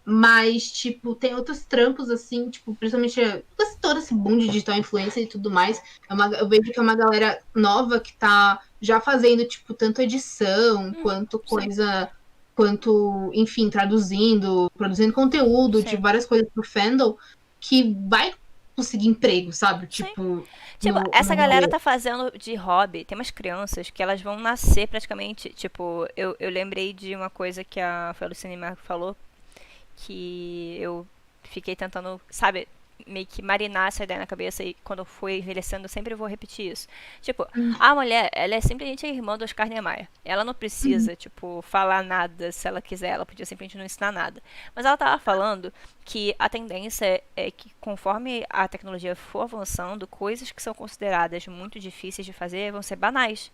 Mas, tipo, tem outros trampos, assim, tipo, principalmente todo esse boom de digital influencer e tudo mais. Eu vejo que é uma galera nova que tá já fazendo, tipo, tanto edição, quanto Sim, coisa, quanto, enfim, traduzindo, produzindo conteúdo de sim, várias coisas pro fandom, que vai conseguir emprego, sabe? sim. Tipo, Tipo, no essa galera rolê. tá fazendo de hobby. Tem umas crianças que elas vão nascer praticamente. Tipo, eu lembrei de uma coisa que a Felicine Marco falou, que eu fiquei tentando, sabe, meio que marinar essa ideia na cabeça e quando eu for envelhecendo eu sempre vou repetir isso. Tipo, a mulher, ela é simplesmente a irmã do Oscar Niemeyer. Ela não Uhum, precisa, tipo, falar nada se ela quiser, ela podia simplesmente não ensinar nada. Mas ela tava falando que a tendência é que conforme a tecnologia for avançando, coisas que são consideradas muito difíceis de fazer vão ser banais.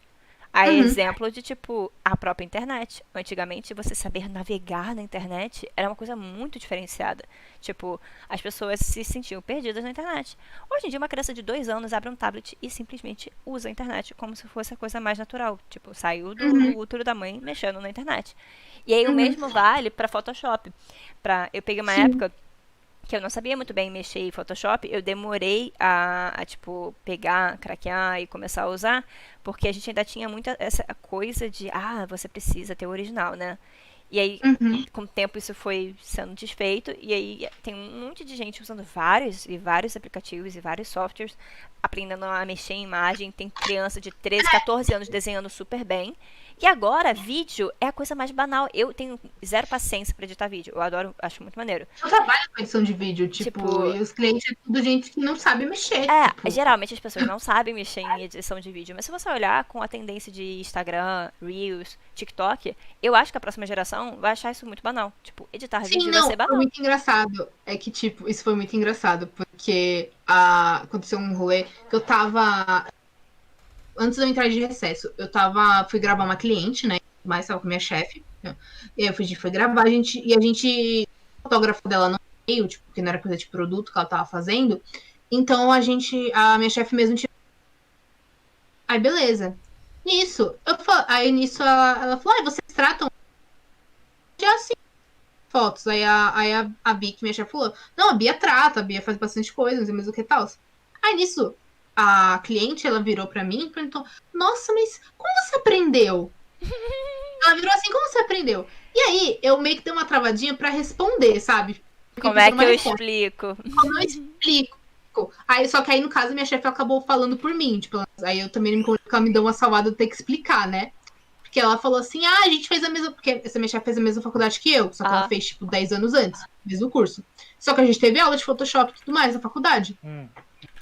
A uhum, exemplo de, tipo, a própria internet. Antigamente, você saber navegar na internet era uma coisa muito diferenciada. Tipo, as pessoas se sentiam perdidas na internet. Hoje em dia, uma criança de 2 anos abre um tablet e simplesmente usa a internet como se fosse a coisa mais natural. Tipo, saiu do uhum, útero da mãe mexendo na internet. E aí, o uhum. mesmo vale para Photoshop. Eu peguei uma Sim. época que eu não sabia muito bem mexer em Photoshop, eu demorei tipo, pegar, craquear e começar a usar, porque a gente ainda tinha muita essa coisa de, você precisa ter o original, né? E aí, Uhum. com o tempo, isso foi sendo desfeito, e aí tem um monte de gente usando vários e vários aplicativos e vários softwares, aprendendo a mexer em imagem. Tem criança de 13, 14 anos desenhando super bem. E agora, vídeo é a coisa mais banal. Eu tenho zero paciência para editar vídeo. Eu adoro, acho muito maneiro. Eu trabalho com edição de vídeo, tipo, Tipo, e os clientes é tudo gente que não sabe mexer, tipo. geralmente as pessoas não sabem mexer em edição de vídeo, mas se você olhar com a tendência de Instagram, Reels, TikTok, eu acho que a próxima geração vai achar isso muito banal. Tipo, editar Sim, vídeo vai não, ser foi banal. muito engraçado. É que, tipo, isso foi muito engraçado, porque aconteceu um rolê que eu tava. Antes de eu entrar de recesso, fui gravar uma cliente, né? Mas tava com minha chefe. Né? E aí fui gravar, e a gente, o fotógrafo dela não veio, tipo, porque não era coisa de produto que ela tava fazendo. Então a minha chefe mesmo tinha. Aí, beleza. Nisso ela falou: ah, vocês tratam de assim fotos. Aí a Bia, que minha chefe, falou: não, a Bia trata, a Bia faz bastante coisa, não sei mais o que tal. Aí nisso, a cliente, ela virou pra mim e perguntou: nossa, mas como você aprendeu? Ela virou assim: como você aprendeu? E aí, eu meio que dei uma travadinha pra responder, sabe? Fiquei Como é pensando que numa eu resposta. explico? Como eu explico? Aí, só que aí, no caso, minha chefe acabou falando por mim. Tipo, aí eu também me comunico, ela me deu uma salvada de ter que explicar, né? Porque ela falou assim: a gente fez a mesma. Porque essa minha chefe fez a mesma faculdade que eu, só que ela Ah, fez, tipo, 10 anos antes, mesmo curso. Só que a gente teve aula de Photoshop e tudo mais na faculdade. Hum.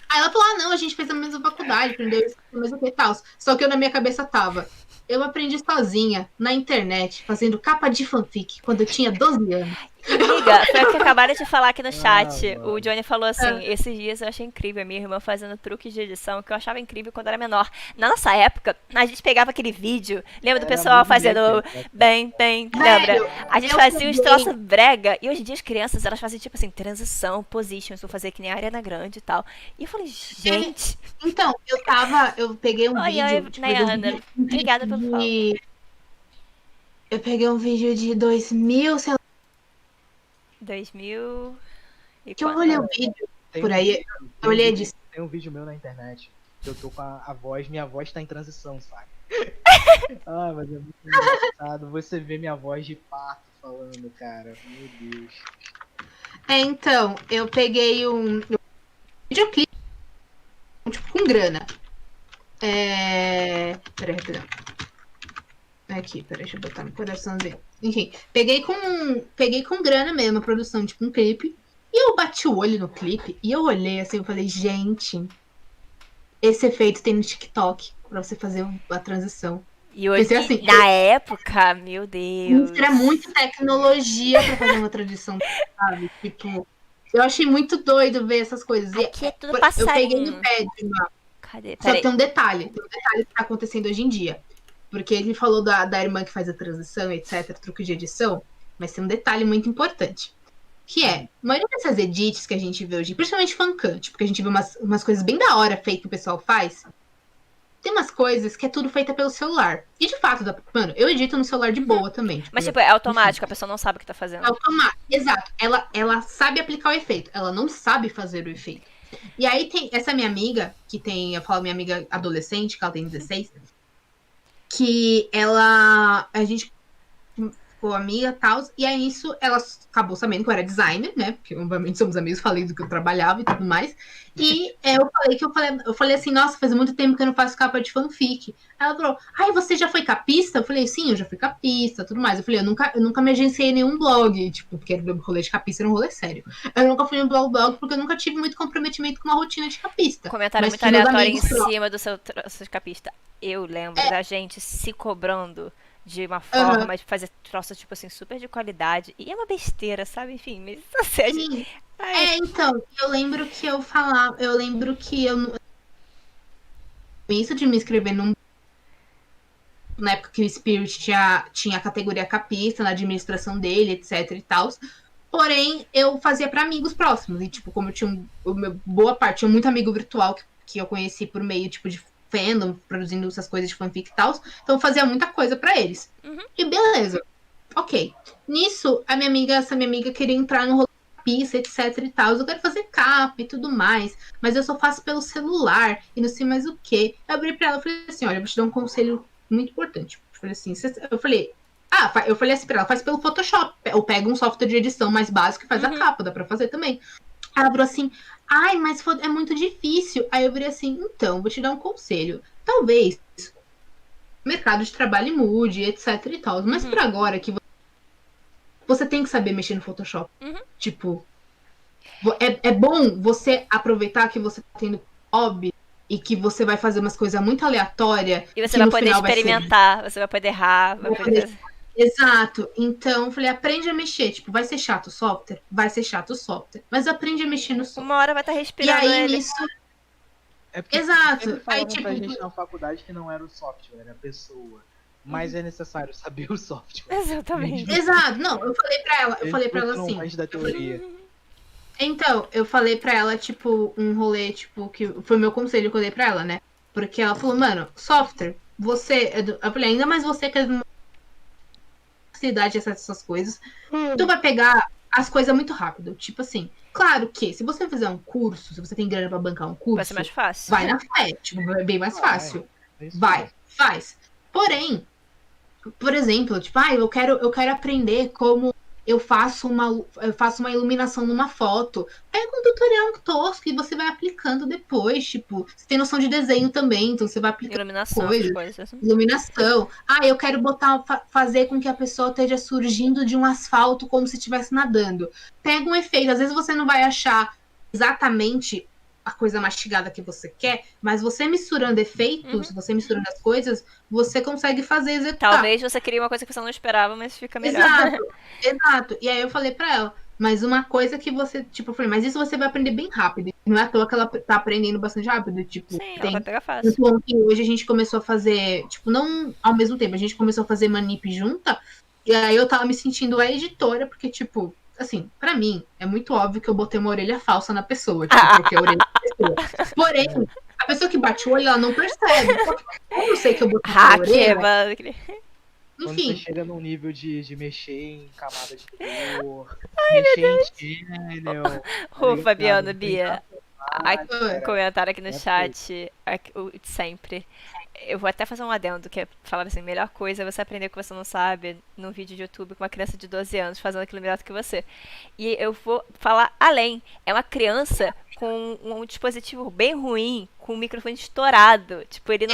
Aí ela falou: não, a gente fez a mesma faculdade, aprendeu isso, mesmo que tal. Só que eu na minha cabeça tava. Eu aprendi sozinha, na internet, fazendo capa de fanfic, quando eu tinha 12 anos. e miga, foi o que acabaram de falar aqui no Ah, chat. O mano. Johnny falou assim: É, esses dias eu achei incrível a minha irmã fazendo truques de edição que eu achava incrível quando era menor. Na nossa época, a gente pegava aquele vídeo, lembra do Era pessoal Movie fazendo Maker, né, cara? bem, bem, lembra? velho, A gente eu fazia uns peguei. troços brega e hoje em dia as crianças elas fazem tipo assim, transição, positions, vou fazer que nem a Ariana Grande e tal. E eu falei, É, gente, então, eu peguei um oi, oi, vídeo, tipo, Nayana, um vídeo obrigada pelo follow. de. Eu peguei um vídeo de 2000, sei lá, 2000 e que eu quanto? olhei o Cara, vídeo tem por um aí, vídeo, eu olhei disso. tem um vídeo meu na internet que eu tô com a voz, minha voz tá em transição, sabe? Ah, mas é muito engraçado você ver minha voz de parto falando, cara. Meu Deus. Então, eu peguei um videoclipe, tipo, com grana. Peraí, rapidão. Aqui, peraí, deixa eu botar no coraçãozinho. Enfim, peguei com grana mesmo a produção, tipo um clipe. E eu bati o olho no clipe e eu olhei assim, eu falei, gente, esse efeito tem no TikTok pra você fazer a transição. E, Pensei e assim, na época, meu era Deus. muita tecnologia pra fazer uma transição, sabe? Tipo, eu achei muito doido ver essas coisas. E Aqui é tudo eu peguei no passarinho. pé de uma. Cadê? Só que Peraí. tem um detalhe que tá acontecendo hoje em dia. Porque ele falou da irmã que faz a transição, etc., truque de edição, mas tem um detalhe muito importante. Que é, Hum. a maioria dessas edits que a gente vê hoje, principalmente fancante, porque a gente vê umas coisas bem da hora fake que o pessoal faz. tem umas coisas que é tudo feita pelo celular. E de fato, mano, eu edito no celular de boa também. Mas, tipo, é automático, a pessoa não sabe o que tá É fazendo. automático. Exato. Ela sabe aplicar o efeito. Ela não sabe fazer o efeito. E aí tem essa minha amiga, eu falo minha amiga adolescente, que ela tem 16, que a gente ficou amiga e tal, e aí isso ela acabou sabendo que eu era designer, né? Porque obviamente somos amigos, falei do que eu trabalhava e tudo mais. E eu falei assim, nossa, faz muito tempo que eu não faço capa de fanfic. Aí ela falou, ai, você já foi capista? Eu falei, sim, eu já fui capista, tudo mais. Eu falei, eu nunca me agenciei em nenhum blog, tipo, porque o rolê de capista era um rolê sério. Eu nunca fui em um blog porque eu nunca tive muito comprometimento com uma rotina de capista. Comentário Mas muito que meus aleatório em amigos cima do seu capista. Eu lembro da gente se cobrando de uma forma de fazer troços, tipo assim, super de qualidade. E é uma besteira, sabe? Enfim, mas Sim. Então, eu lembro que isso de me inscrever na época que o Spirit tinha a categoria capista na administração dele, etc e tal. Porém, eu fazia para amigos próximos. E, tipo, como eu tinha boa parte, tinha muito amigo virtual que eu conheci por meio, tipo, de fandom, produzindo essas coisas de fanfic e tal. Então, eu fazia muita coisa para eles. E beleza. Ok. Nisso, essa minha amiga queria entrar no rolê capista, etc e tal. Eu quero fazer capa e tudo mais. Mas eu só faço pelo celular e não sei mais o quê. Eu abri pra ela e falei assim, olha, eu vou te dar um conselho muito importante. Eu falei assim pra ela, faz pelo Photoshop. Eu pego um software de edição mais básico e faz a capa, dá pra fazer também. Ela falou assim, ai, mas é muito difícil. Aí eu virei assim, então, vou te dar um conselho. Talvez o mercado de trabalho mude, etc e tal. Mas por agora, que você tem que saber mexer no Photoshop. Tipo, é bom você aproveitar que você tá tendo hobby e que você vai fazer umas coisas muito aleatórias. E você vai poder experimentar, você vai poder errar, vai poder fazer... Exato. Então, eu falei, aprende a mexer. Tipo, vai ser chato o software? Vai ser chato o software. Mas aprende a mexer no software. Uma hora vai estar respirando e aí, ele. nisso... É porque Exato. sempre falavam Aí, tipo, pra gente na faculdade que não era o software, era a pessoa. Mas é necessário saber o software. Exatamente. Exato. Não, eu falei pra ela assim. Da teoria. Então, eu falei pra ela, tipo, um rolê, tipo, que foi meu conselho que eu dei pra ela, né? Porque ela falou, mano, software, eu falei, ainda mais você que é de uma facilidade essas coisas, tu vai pegar as coisas muito rápido. Tipo assim, claro que se você fizer um curso, se você tem grana pra bancar um curso, Vai ser mais fácil. vai na fé, tipo, é bem mais fácil. Vai, faz. Porém, por exemplo, tipo, eu quero aprender como eu faço uma iluminação numa foto. Pega um tutorial tosco e você vai aplicando depois, tipo, você tem noção de desenho também, então você vai aplicando Iluminação, coisas. Iluminação. Eu quero fazer com que a pessoa esteja surgindo de um asfalto como se estivesse nadando. Pega um efeito, às vezes você não vai achar exatamente a coisa mastigada que você quer, mas você misturando efeitos, você misturando as coisas, você consegue executar. Talvez você crie uma coisa que você não esperava, mas fica melhor. Exato. E aí eu falei pra ela, mas uma coisa que você, tipo, eu falei, mas isso você vai aprender bem rápido. Não é à toa que ela tá aprendendo bastante rápido, tipo, Sim, ela vai pegar fácil. Hoje a gente começou a fazer, tipo, não ao mesmo tempo, a gente começou a fazer manip junta, e aí eu tava me sentindo a editora, porque, tipo, assim, pra mim, é muito óbvio que eu botei uma orelha falsa na pessoa, tipo, porque a orelha da pessoa. Porém, a pessoa que bate o olho, ela não percebe. Eu não sei que eu botei a orelha. Quando Enfim. você chega num nível de mexer em camada de cor, mexer em channel... Fabiano, Bia, comentário aqui no chat, sempre. Eu vou até fazer um adendo, que é falar assim, melhor coisa é você aprender o que você não sabe num vídeo de YouTube com uma criança de 12 anos fazendo aquilo melhor do que você. E eu vou falar além. É uma criança com um dispositivo bem ruim, com o microfone estourado. Tipo, ele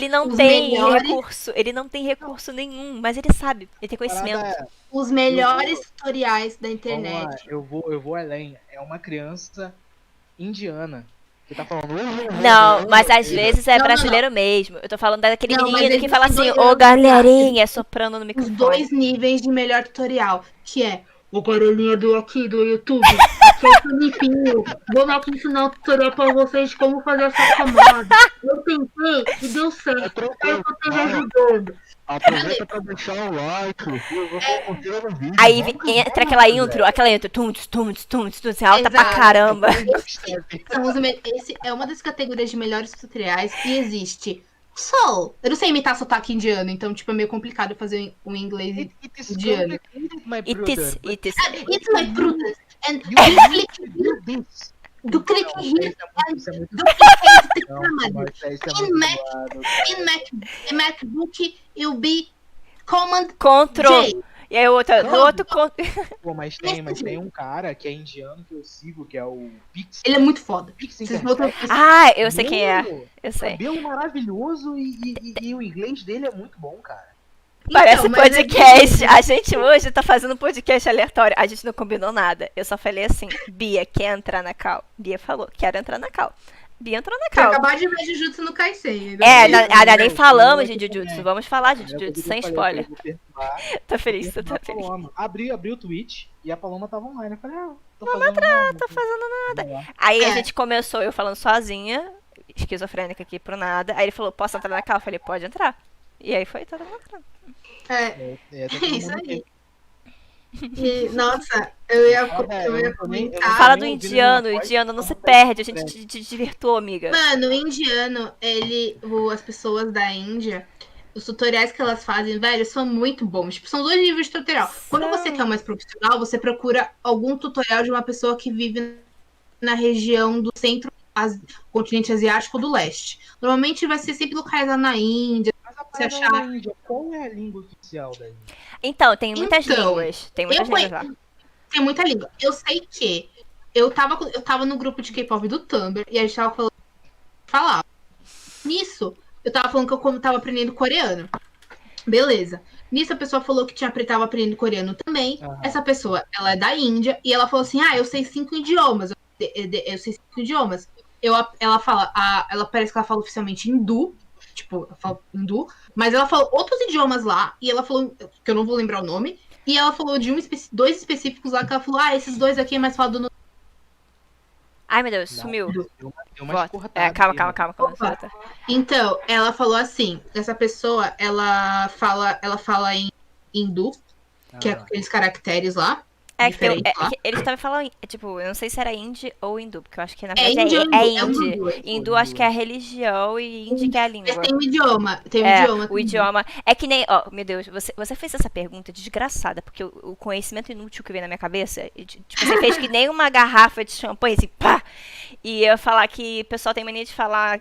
não tem recurso. Ele não tem recurso nenhum, mas ele sabe, ele tem conhecimento. Os melhores tutoriais da internet. Eu vou além. É uma criança indiana. Você tá falando... Não, mas às vezes é brasileiro mesmo. Eu tô falando daquele menino que fala assim, ô galerinha, soprando no microfone. Os 2 níveis de melhor tutorial, que é o garolinha do YouTube, que é o Filipinho. Vou lá ensinar um tutorial pra vocês de como fazer essa camada. Eu tentei e deu certo. Eu tô te ajudando. Aproveita pra deixar o like. Eu vou compartilhar no vídeo. Aí entra aquela intro, alta pra caramba. Esse é uma das categorias de melhores tutoriais que existe. Sol. Eu não sei imitar sotaque indiano, então, tipo, é meio complicado fazer um inglês It is indiano. complicated, my It brother. is, it is. It's my prudence. And You need to do this. do click Não, here. isso é muito... Do click Não, here. Marcia, isso é In muito Mac- zoado, cara. In MacBook, you'll be Command Ctrl. J. E aí o outro, no outro Pô, mas tem um cara que é indiano que eu sigo, que é o Pix. Ele é muito foda. Pix Vocês botam... Ah, eu sei quem é. Mano, Eu sei. cabelo maravilhoso e o inglês dele é muito bom, cara. Parece Então, mas podcast. A gente hoje tá fazendo um podcast aleatório. A gente não combinou nada. Eu só falei assim, Bia, quer entrar na cal? Bia falou, quero entrar na cal. Bia entrou na Você cal. acabar de ver Jujutsu no Kaisen. Ainda nem falamos de eu Jujutsu. também. Vamos falar de Aí eu Jujutsu, falei, sem eu spoiler. vou perturbar, Tá feliz, vou tu tá perturbar a feliz. Paloma. Abri o Twitch e a Paloma tava online. Eu falei, tô fazendo nada. Aí a É. gente começou, eu falando sozinha, esquizofrênica aqui pro nada. Aí ele falou, posso entrar na cal? Eu falei, pode entrar. E aí foi todo mundo entrando. É, Tá todo isso mundo aí. aqui. E, nossa, eu ia eu comentar. Fala nem do ouvi indiano, o nenhuma voz, indiano não só se vou perde, a pegar gente te divertou, amiga. Mano, o indiano, as pessoas da Índia, os tutoriais que elas fazem, velho, são muito bons. Tipo, são 2 níveis de tutorial. Quando você quer mais profissional, você procura algum tutorial de uma pessoa que vive na região do centro, continente asiático do leste. Normalmente vai ser sempre localizado na Índia. Mas a Você parada achar- da Índia, qual é a língua oficial da Índia? Então, tem muitas Então, línguas. Tem muitas eu línguas lá. Tem muita língua. Eu sei que eu tava no grupo de K-pop do Tumblr e a gente tava falando. Nisso, eu tava falando que eu tava aprendendo coreano. Beleza. Nisso, a pessoa falou que tava aprendendo coreano também. Aham. Essa pessoa, ela é da Índia e ela falou assim: eu sei 5 idiomas. Eu sei 5 idiomas. Ela fala, ela parece que ela fala oficialmente hindu. Tipo, ela fala hindu. Mas ela falou outros idiomas lá. E ela falou, que eu não vou lembrar o nome. E ela falou de 2 específicos lá que ela falou: esses 2 aqui é mais falado no. Ai, meu Deus, Não, sumiu. Deu umas Volta. cortadas Calma, aí, calma. Opa. Então, ela falou assim: essa pessoa, ela fala em hindu, né? que é com aqueles caracteres lá. É que, diferentes lá. que eles estavam falando, tipo, eu não sei se era hindi ou hindu, porque eu acho que na É verdade índio, é é hindi. hindu. Hindu acho que é a religião e hindi que é a língua. Mas tem um idioma. Tem um É, idioma. o também. idioma. É que nem. Ó, meu Deus, você fez essa pergunta desgraçada, porque o conhecimento inútil que veio na minha cabeça, tipo, você fez que nem uma garrafa de champanhe, assim, pá! E eu ia falar que o pessoal tem mania de falar,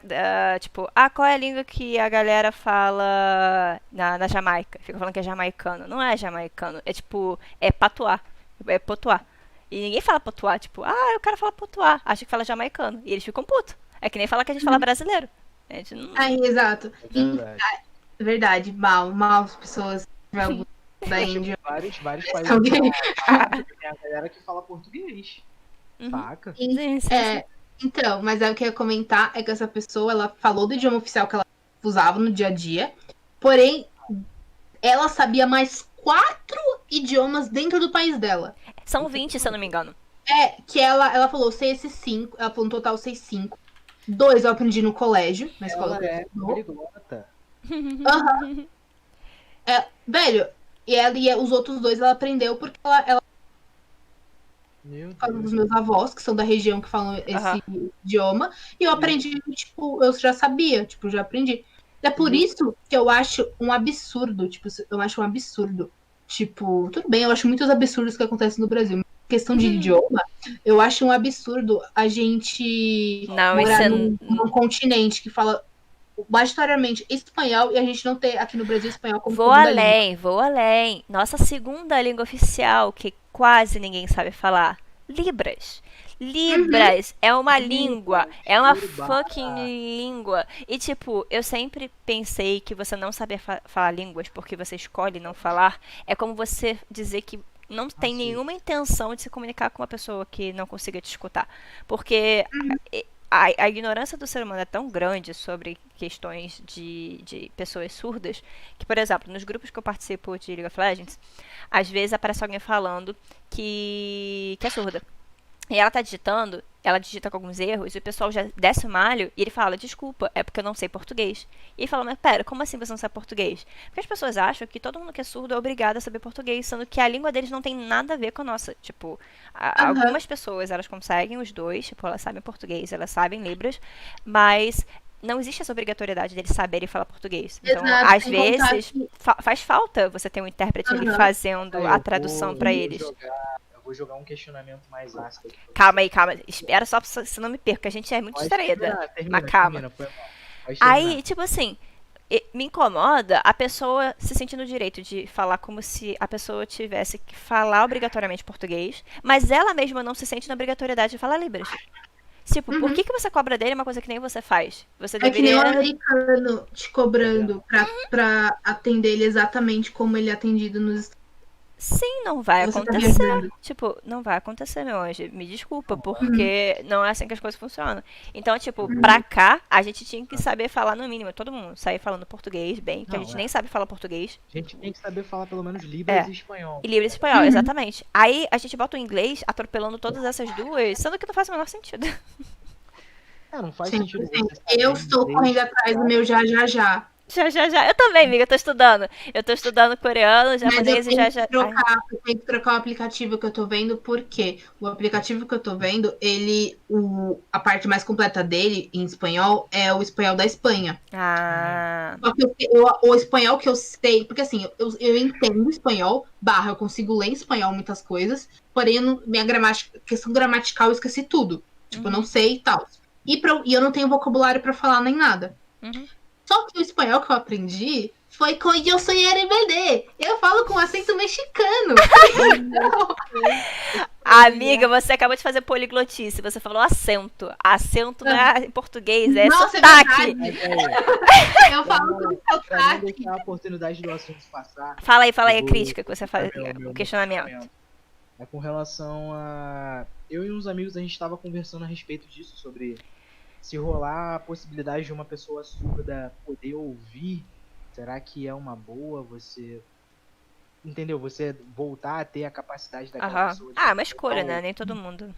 tipo, qual é a língua que a galera fala na Jamaica? Fica falando que é jamaicano. Não é jamaicano, é tipo, é patuá. É potuá. E ninguém fala potuá, tipo, o cara fala potuá, acha que fala jamaicano. E eles ficam putos. É que nem falar que a gente fala brasileiro. A gente não. Exato. É verdade. Verdade, mal as pessoas da Índia. Vários países. Alguém- Tem a galera que fala português. Uhum. Saca? Sim, sim, É, então, mas aí o que eu ia comentar é que essa pessoa, ela falou do idioma oficial que ela usava no dia a dia, porém, ela sabia mais 4 idiomas dentro do país dela. São 20, se eu não me engano. Que ela falou, eu sei esses 5, ela falou no total, eu sei 5. 2 eu aprendi no colégio, na escola. Ela é que eu estudou. poliglota. Velho, e os outros 2 ela aprendeu porque ela Meu por causa dos Deus. meus avós, que são da região que falam esse Aham. idioma, e eu aprendi, tipo, eu já sabia, tipo, já aprendi. É por isso que eu acho um absurdo, tipo, eu acho um absurdo. Tipo, tudo bem, eu acho muitos absurdos que acontecem no Brasil. Mas questão de idioma, eu acho um absurdo a gente Não, morar isso é. num continente que fala majoritariamente espanhol e a gente não ter aqui no Brasil espanhol como Vou segunda língua. além, vou além. Nossa segunda língua oficial, que quase ninguém sabe falar. Libras. Libras é uma língua. É uma fucking língua. E, tipo, eu sempre pensei que você não saber falar línguas porque você escolhe não falar é como você dizer que não tem nenhuma intenção de se comunicar com uma pessoa que não consiga te escutar. Porque a ignorância do ser humano é tão grande sobre questões de pessoas surdas que, por exemplo, nos grupos que eu participo de League of Legends, às vezes aparece alguém falando que é surda. E ela tá digitando, ela digita com alguns erros, e o pessoal já desce o malho e ele fala, desculpa, é porque eu não sei português. E ele fala, mas pera, como assim você não sabe português? Porque as pessoas acham que todo mundo que é surdo é obrigado a saber português, sendo que a língua deles não tem nada a ver com a nossa. Tipo, algumas pessoas, elas conseguem os dois, tipo, elas sabem português, elas sabem Libras, mas não existe essa obrigatoriedade deles saberem falar português. Então, Exato, às sem contar vezes, que- faz falta você ter um intérprete ali Aham. fazendo Aí, a eu tradução vou- pra eu vou eles. Eu vou jogar um questionamento mais ácido aqui. Calma aí, calma. Espera só pra você não me perca, a gente é muito Pode distraída. terminar, Mas calma. termina, foi mal. Pode Aí, terminar. tipo assim, me incomoda a pessoa se sentindo o direito de falar como se a pessoa tivesse que falar obrigatoriamente português, mas ela mesma não se sente na obrigatoriedade de falar Libras. Tipo, por Uhum. que você cobra dele uma coisa que nem você faz? Você É que nem o deveria. americano te cobrando pra atender ele exatamente como ele é atendido nos Estados Sim, não vai Unidos. Você tá acontecer. viajando. Tipo, não vai acontecer, meu anjo. Me desculpa, porque não é assim que as coisas funcionam. Então, tipo, pra cá, a gente tinha que saber falar no mínimo. Todo mundo sair falando português bem, que a Não, gente é. nem sabe falar português. A gente tem que saber falar pelo menos Libras É. e espanhol. E Libras e espanhol, exatamente. Aí a gente bota o inglês atropelando todas essas duas, sendo que não faz o menor sentido. Não faz Sim, sentido sim. você saber Eu estou inglês, correndo atrás do meu já, já, já. Já. Eu também, amiga, eu tô estudando. Eu tô estudando coreano, Mas eu japonês e tenho já. que trocar, eu tenho que trocar o aplicativo que eu tô vendo, porque o aplicativo que eu tô vendo, a parte mais completa dele, em espanhol, é o espanhol da Espanha. Ah. Só que o espanhol que eu sei, porque assim, eu entendo espanhol, eu consigo ler em espanhol muitas coisas, porém, minha gramática, questão gramatical, eu esqueci tudo. Tipo, eu não sei e tal. E eu não tenho vocabulário pra falar nem nada. Uhum. Só que o espanhol que eu aprendi foi com Eu Sou RBD. Eu falo com acento mexicano. Amiga, você acabou de fazer poliglotice. Você falou acento. Acento não é em português, é Nossa, é sotaque. verdade. Aí, Eu falo com pra não sotaque. deixar a oportunidade do assunto passar, Fala aí, a Eu vou- crítica que você faz, meu o questionamento. é com relação a... Eu e uns amigos, a gente tava conversando a respeito disso, sobre se rolar a possibilidade de uma pessoa surda poder ouvir, será que é uma boa você... Entendeu? Você voltar a ter a capacidade daquela Aham. pessoa. de Ah, uma escolha, né? ouvir. Nem todo mundo.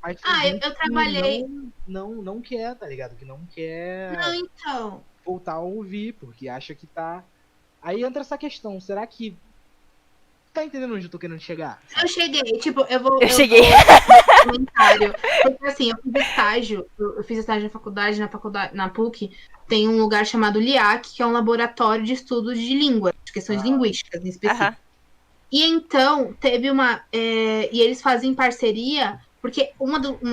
Mas tem Eu gente que trabalhei. não quer, tá ligado? Que não quer Não, então. voltar a ouvir, porque acha que tá... Aí entra essa questão, será que... Tá entendendo onde eu tô querendo chegar? Eu cheguei, tipo, Eu cheguei. vou comentário. Porque assim, eu fiz estágio, eu fiz estágio na faculdade, na PUC, tem um lugar chamado LIAC, que é um laboratório de estudos de língua, de questões linguísticas em específico. Aham. E então, teve e eles fazem parceria, porque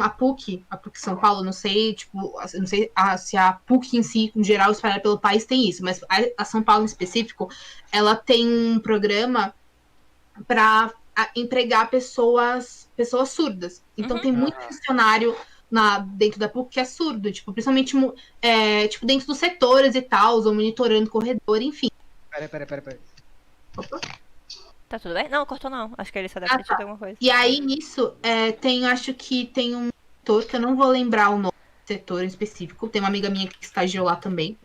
a PUC São Paulo, não sei, tipo, não sei se a PUC em si, em geral, espalhada pelo país, tem isso, mas a São Paulo em específico, ela tem um programa para empregar pessoas surdas. Então tem muito funcionário dentro da PUC que é surdo, tipo, principalmente tipo, dentro dos setores e tal, ou monitorando corredor, enfim. Pera. Opa. Tá tudo bem? Não, cortou não. Acho que ele só deve ter tido alguma coisa. E aí, nisso, acho que tem um setor, que eu não vou lembrar o nome do setor em específico, tem uma amiga minha que estagiou lá também,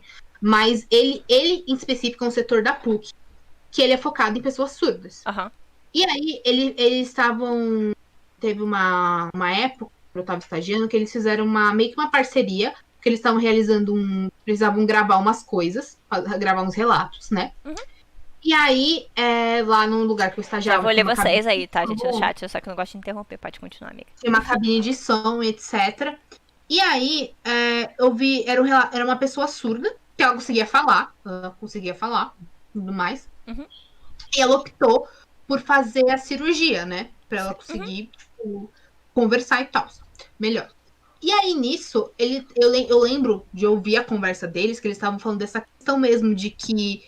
mas ele em específico é um setor da PUC, que ele é focado em pessoas surdas. Aham. E aí, eles estavam... Teve uma época, eu estava estagiando, que eles fizeram meio que uma parceria, porque eles estavam realizando precisavam gravar umas coisas, gravar uns relatos, né? Uhum. E aí, lá no lugar que eu estagiava... Já vou ler tinha uma vocês cabine aí, tá, de gente, som, no chat. Eu só que não gosto de interromper. Pode continuar, amiga. tinha uma cabine de som, etc. E aí, eu vi... Era uma pessoa surda, que ela conseguia falar, tudo mais. Uhum. E ela optou por fazer a cirurgia, né? Pra ela conseguir tipo, conversar e tal. Melhor. E aí, nisso, eu lembro de ouvir a conversa deles, que eles estavam falando dessa questão mesmo de que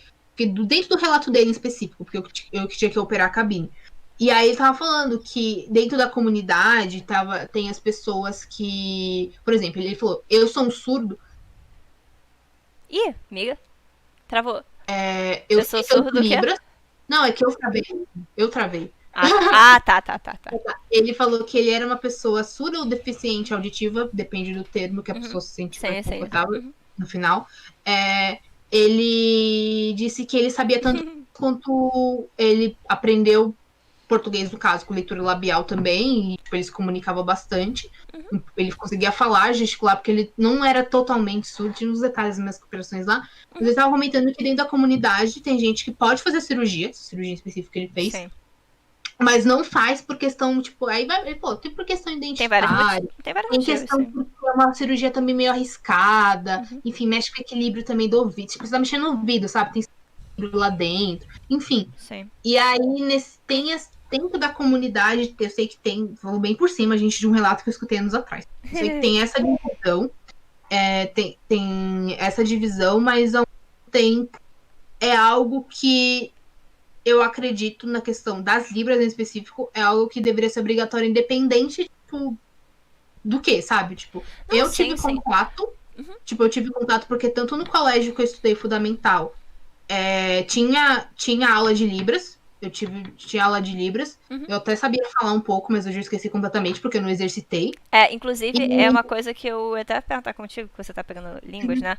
dentro do relato dele em específico, porque eu que tinha que operar a cabine. E aí ele tava falando que dentro da comunidade tem as pessoas que... Por exemplo, ele falou, eu sou um surdo, Ih, amiga. Travou. eu sou sei tanto surdo o quê? Libras. Não, é que eu travei. Eu travei. Tá. Ele falou que ele era uma pessoa surda ou deficiente auditiva, depende do termo que a pessoa se sente mais Sim. confortável no final. Ele disse que ele sabia tanto quanto ele aprendeu português, no caso, com leitura labial também, e tipo, ele se comunicava bastante. Ele conseguia falar, gesticular, porque ele não era totalmente surdo, tinha uns detalhes das minhas cooperações lá. Mas ele estava comentando que dentro da comunidade tem gente que pode fazer cirurgia específica que ele fez. Sim. Mas não faz por questão, tipo, aí vai, pô, tem por questão Tem vários identitária, motivos. Tem vários tem motivos, questão sim. porque é uma cirurgia também meio arriscada, Uhum. enfim, mexe com o equilíbrio também do ouvido. Tipo, você tá mexendo no ouvido, sabe? Tem equilíbrio lá dentro, enfim. Sim. E aí, dentro da comunidade, eu sei que tem, vou bem por cima, gente, de um relato que eu escutei anos atrás. Eu sei que tem essa divisão, tem essa divisão, mas ao mesmo tempo é algo que eu acredito na questão das libras em específico, é algo que deveria ser obrigatório, independente, tipo, do que, sabe? Tipo, Não, eu sim, tive sim. contato, tipo, eu tive contato porque tanto no colégio que eu estudei fundamental, tinha aula de libras, tinha aula de libras, eu até sabia falar um pouco, mas eu já esqueci completamente porque eu não exercitei. Inclusive, é E, uma coisa que eu ia até perguntar contigo, que você tá pegando línguas, né?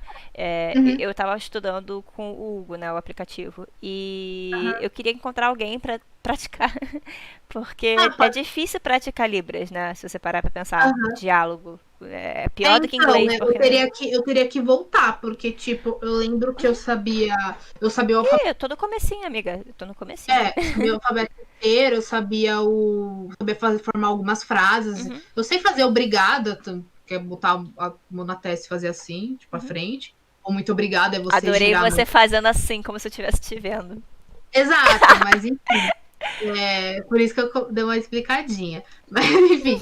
uhum, Eu tava estudando com o Hugo, né, o aplicativo, e eu queria encontrar alguém pra praticar, porque é pode, difícil praticar Libras, né? Se você parar pra pensar, diálogo. É pior do que então, inglês, né, porque... eu teria que voltar, porque, tipo, eu lembro que eu sabia o alfabeto. Eu tô no comecinho, amiga. Eu tô no comecinho. Sabia o alfabeto inteiro, eu sabia formar algumas frases. Uhum, Eu sei fazer obrigada, que é botar a mão na testa e fazer assim, tipo, à uhum. frente. Ou muito obrigada é você Adorei girar a você mão. fazendo assim, como se eu estivesse te vendo. Exato, mas enfim. Por isso que eu dei uma explicadinha. Mas, enfim.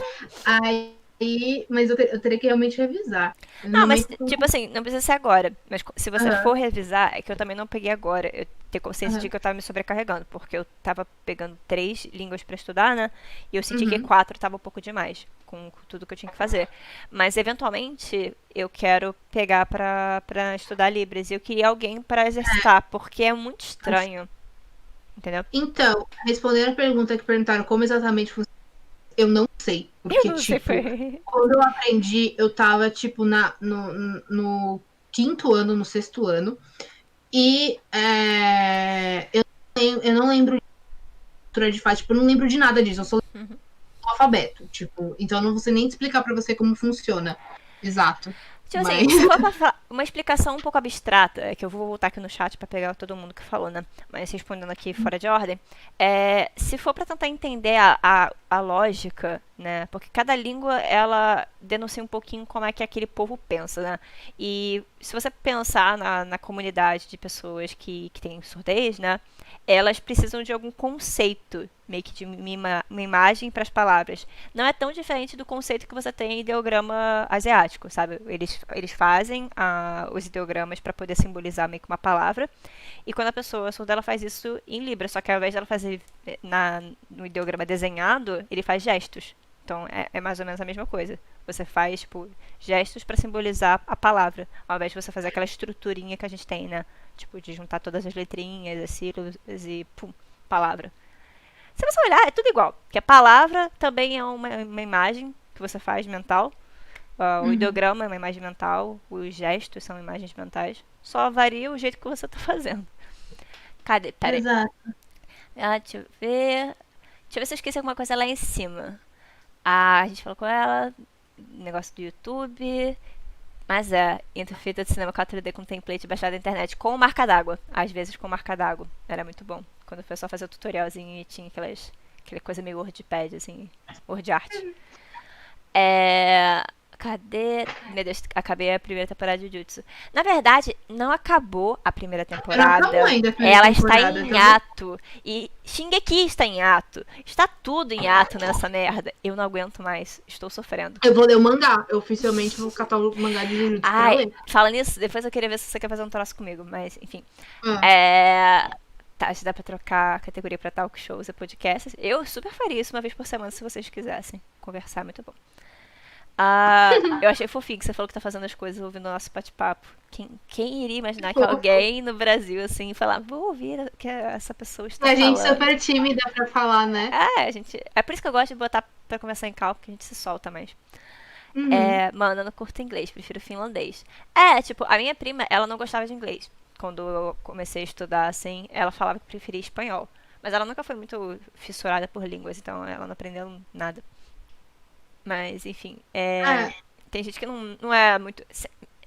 Mas eu teria que realmente revisar. No Não, mas, momento. tipo assim, não precisa ser agora. Mas se você Aham, for revisar, é que eu também não peguei agora. Eu tenho consciência de aham, que eu tava me sobrecarregando, porque eu tava pegando 3 línguas pra estudar, né? E eu senti que uhum. 4 tava um pouco demais, com tudo que eu tinha que fazer. Mas, eventualmente, eu quero pegar pra estudar Libras. E eu queria alguém pra exercitar, porque é muito estranho. Entendeu? Então, respondendo a pergunta que perguntaram como exatamente funciona, eu não sei. Eu Porque, não sei, tipo, foi. quando eu aprendi, eu tava, tipo, no quinto ano, no sexto ano. E eu não lembro de estrutura de faixa, tipo, eu não lembro de nada disso. Eu sou do alfabeto, tipo, então eu não vou nem explicar pra você como funciona. Exato. Tipo assim, Mas. se for pra falar uma explicação um pouco abstrata, é que eu vou voltar aqui no chat pra pegar todo mundo que falou, né? Mas respondendo aqui fora de ordem, se for pra tentar entender a lógica, né? Porque cada língua, ela denuncia um pouquinho como é que aquele povo pensa, né? E se você pensar na comunidade de pessoas que têm surdez, né? Elas precisam de algum conceito, meio que de uma imagem para as palavras. Não é tão diferente do conceito que você tem em ideograma asiático, sabe? Eles fazem os ideogramas para poder simbolizar meio que uma palavra. E quando a pessoa surda, ela faz isso em Libra. Só que ao invés dela fazer no ideograma desenhado, ele faz gestos. Então é mais ou menos a mesma coisa. Você faz, tipo, gestos para simbolizar a palavra, ao invés de você fazer aquela estruturinha que a gente tem, né? Tipo, de juntar todas as letrinhas, as sílabas e pum, palavra. Se você olhar, é tudo igual. Que a palavra também é uma imagem que você faz mental. O Uhum. ideograma é uma imagem mental. Os gestos são imagens mentais. Só varia o jeito que você está fazendo. Cadê? Pera aí. Exato. Deixa eu ver. Deixa eu ver se eu esqueci alguma coisa lá em cima. A gente falou com ela. Negócio do YouTube. Mas interfeita de cinema 4D com template baixado da internet com marca d'água. Às vezes com marca d'água. Era muito bom. Quando foi só fazer o tutorialzinho e tinha aquela coisa meio WordPad, assim, Word Art. Cadê? Meu Deus, acabei a primeira temporada de Jujutsu. Na verdade, não acabou a primeira Não acabou temporada. ainda a primeira Ela está temporada, em tá vendo? ato. E Shingeki está em ato. Está tudo em ato nessa merda. Eu não aguento mais. Estou sofrendo. Eu vou ler o mangá. Eu oficialmente vou catar o mangá de Jujutsu pra Ai, ler. fala nisso, depois eu queria ver se você quer fazer um troço comigo, mas enfim. Ah, Tá, se dá pra trocar a categoria pra talk shows e podcasts. Eu super faria isso uma vez por semana se vocês quisessem conversar, muito bom. Eu achei fofinho que você falou que tá fazendo as coisas ouvindo o nosso bate-papo. Quem iria imaginar que alguém no Brasil, assim, falar, vou ouvir o que essa pessoa está a gente falando. super tímida pra falar, né? É por isso que eu gosto de botar pra conversar em cal, porque a gente se solta mais. Uhum. Mano, eu não curto inglês, prefiro finlandês. Tipo, a minha prima, ela não gostava de inglês. Quando eu comecei a estudar, assim, ela falava que preferia espanhol. Mas ela nunca foi muito fissurada por línguas, então ela não aprendeu nada. Mas, enfim, É, tem gente que não é muito...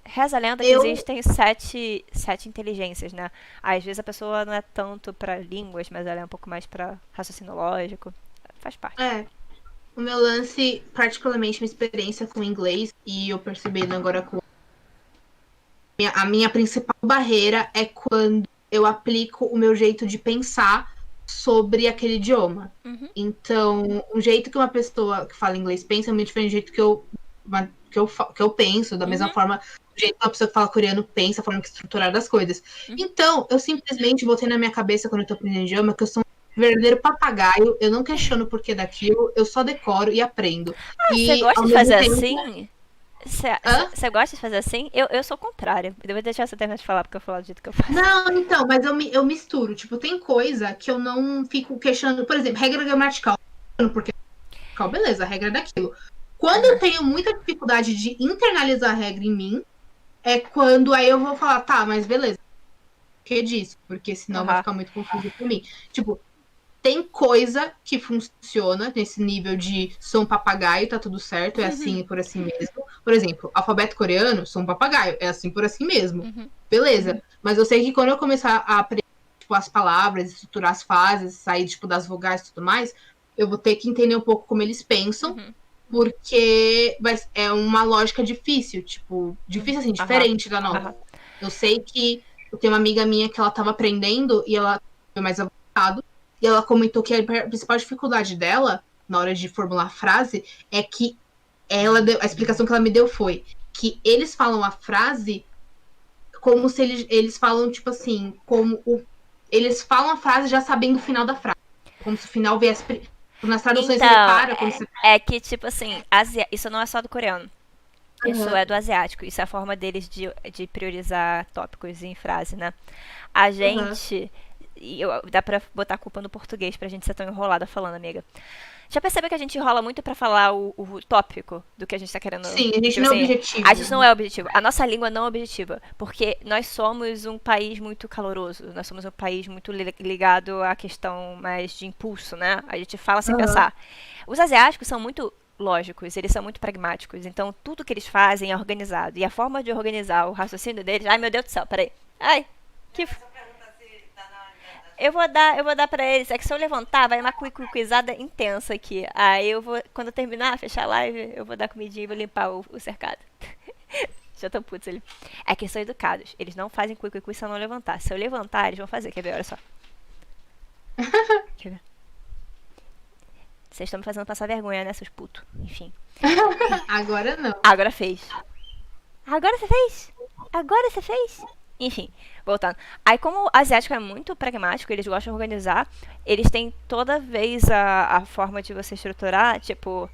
Reza a lenda que Eu- existem sete inteligências, né? Às vezes a pessoa não é tanto pra línguas, mas ela é um pouco mais pra raciocínio lógico. Faz parte. É, o meu lance, particularmente minha experiência com inglês, e eu percebendo agora com a minha principal barreira é quando eu aplico o meu jeito de pensar sobre aquele idioma. Uhum. Então, o jeito que uma pessoa que fala inglês pensa é muito diferente do jeito que eu penso, da mesma forma, o jeito que uma pessoa que fala coreano pensa, a forma que é estruturada as coisas. Então, eu simplesmente botei na minha cabeça, quando eu tô aprendendo idioma, que eu sou um verdadeiro papagaio, eu não questiono o porquê daquilo, eu só decoro e aprendo. Você E, gosta ao de mesmo fazer tempo- assim? Hã? Você gosta de fazer assim? Eu sou o contrário. Eu vou deixar você terminar de falar, porque eu vou falar do jeito que eu faço. Não, então, mas eu misturo. Tipo, tem coisa que eu não fico questionando. Por exemplo, regra gramatical. Porque, beleza, a regra é daquilo. Quando eu tenho muita dificuldade de internalizar a regra em mim, é quando aí eu vou falar, tá, mas beleza. Por que disso? Porque senão vai Aham. ficar muito confuso pra mim. Tipo, tem coisa que funciona nesse nível de sou um papagaio, tá tudo certo, é assim e por assim mesmo. Por exemplo, alfabeto coreano, sou um papagaio, é assim por assim mesmo. Beleza. Mas eu sei que quando eu começar a aprender tipo, as palavras, estruturar as frases, sair tipo, das vogais e tudo mais, eu vou ter que entender um pouco como eles pensam, porque é uma lógica difícil, tipo, difícil assim, diferente da nossa. Aham. Eu sei que eu tenho uma amiga minha que ela tava aprendendo e ela foi mais avançado, e ela comentou que a principal dificuldade dela, na hora de formular a frase, é que a explicação que ela me deu foi que eles falam a frase como se eles falam, tipo assim, eles falam a frase já sabendo o final da frase. Como se o final viesse. Nas traduções Então, você repara quando você. é que, tipo assim, isso não é só do coreano. Isso é do asiático. Isso é a forma deles de priorizar tópicos em frase, né? A gente. Dá pra botar a culpa no português pra gente ser tão enrolada falando, amiga. Já percebeu que a gente enrola muito pra falar o tópico do que a gente tá querendo? Sim, a gente tipo não é assim, objetivo. A gente não é objetivo. A nossa língua não é objetiva. Porque nós somos um país muito caloroso. Nós somos um país muito ligado à questão mais de impulso, né? A gente fala sem pensar. Os asiáticos são muito lógicos, eles são muito pragmáticos. Então, tudo que eles fazem é organizado. E a forma de organizar o raciocínio deles... Ai, meu Deus do céu, peraí. Ai, que... Eu vou dar pra eles. É que se eu levantar, vai uma cuicuizada intensa aqui. Aí eu vou, quando eu terminar, fechar a live, eu vou dar comidinha e vou limpar o cercado. Já tão putos ali. É que são educados. Eles não fazem cuicuicui se eu não levantar. Se eu levantar, eles vão fazer. Quer ver? Olha só. Quer ver? Vocês estão me fazendo passar vergonha, né, seus putos? Enfim. Agora não. Agora fez. Agora você fez? Agora você fez? Enfim, voltando. Aí, como o asiático é muito pragmático, eles gostam de organizar, eles têm toda vez a forma de você estruturar, tipo,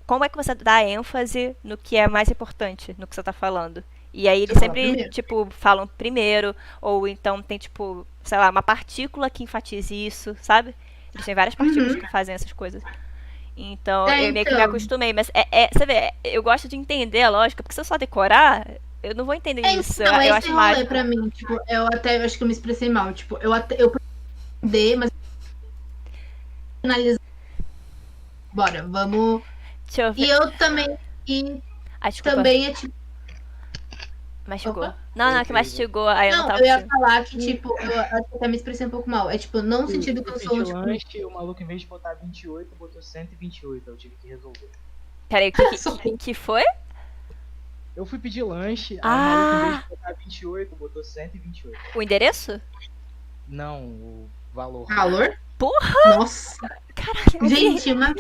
como é que você dá ênfase no que é mais importante, no que você tá falando. E aí eles sempre, primeiro. tipo, falam primeiro, ou então tem, tipo, sei lá, uma partícula que enfatize isso, sabe? Eles têm várias partículas que fazem essas coisas. Então, eu meio que me acostumei, mas você vê, eu gosto de entender a lógica, porque se eu só decorar, eu não vou entender isso. Então, Eu esse acho rolê mágico. pra mim, tipo, eu acho que eu me expressei mal. Tipo, eu entender, mas analisar. Bora, vamos. Deixa eu ver. E eu também. E Desculpa. também é tipo. Mastigou. Opa. Não, que mastigou. Aí eu não Não, tava eu ia conseguindo. falar que, tipo, eu até me expressei um pouco mal. É tipo, não no sentido que eu sou, pedi tipo. lanche, o maluco, em vez de botar 28, botou 128. Eu tive que resolver. Peraí, que foi? Eu fui pedir lanche, aí o maluco, em vez de botar 28, botou 128. O endereço? Não, o valor. Valor? Porra! Nossa. Caralho. Gente, uma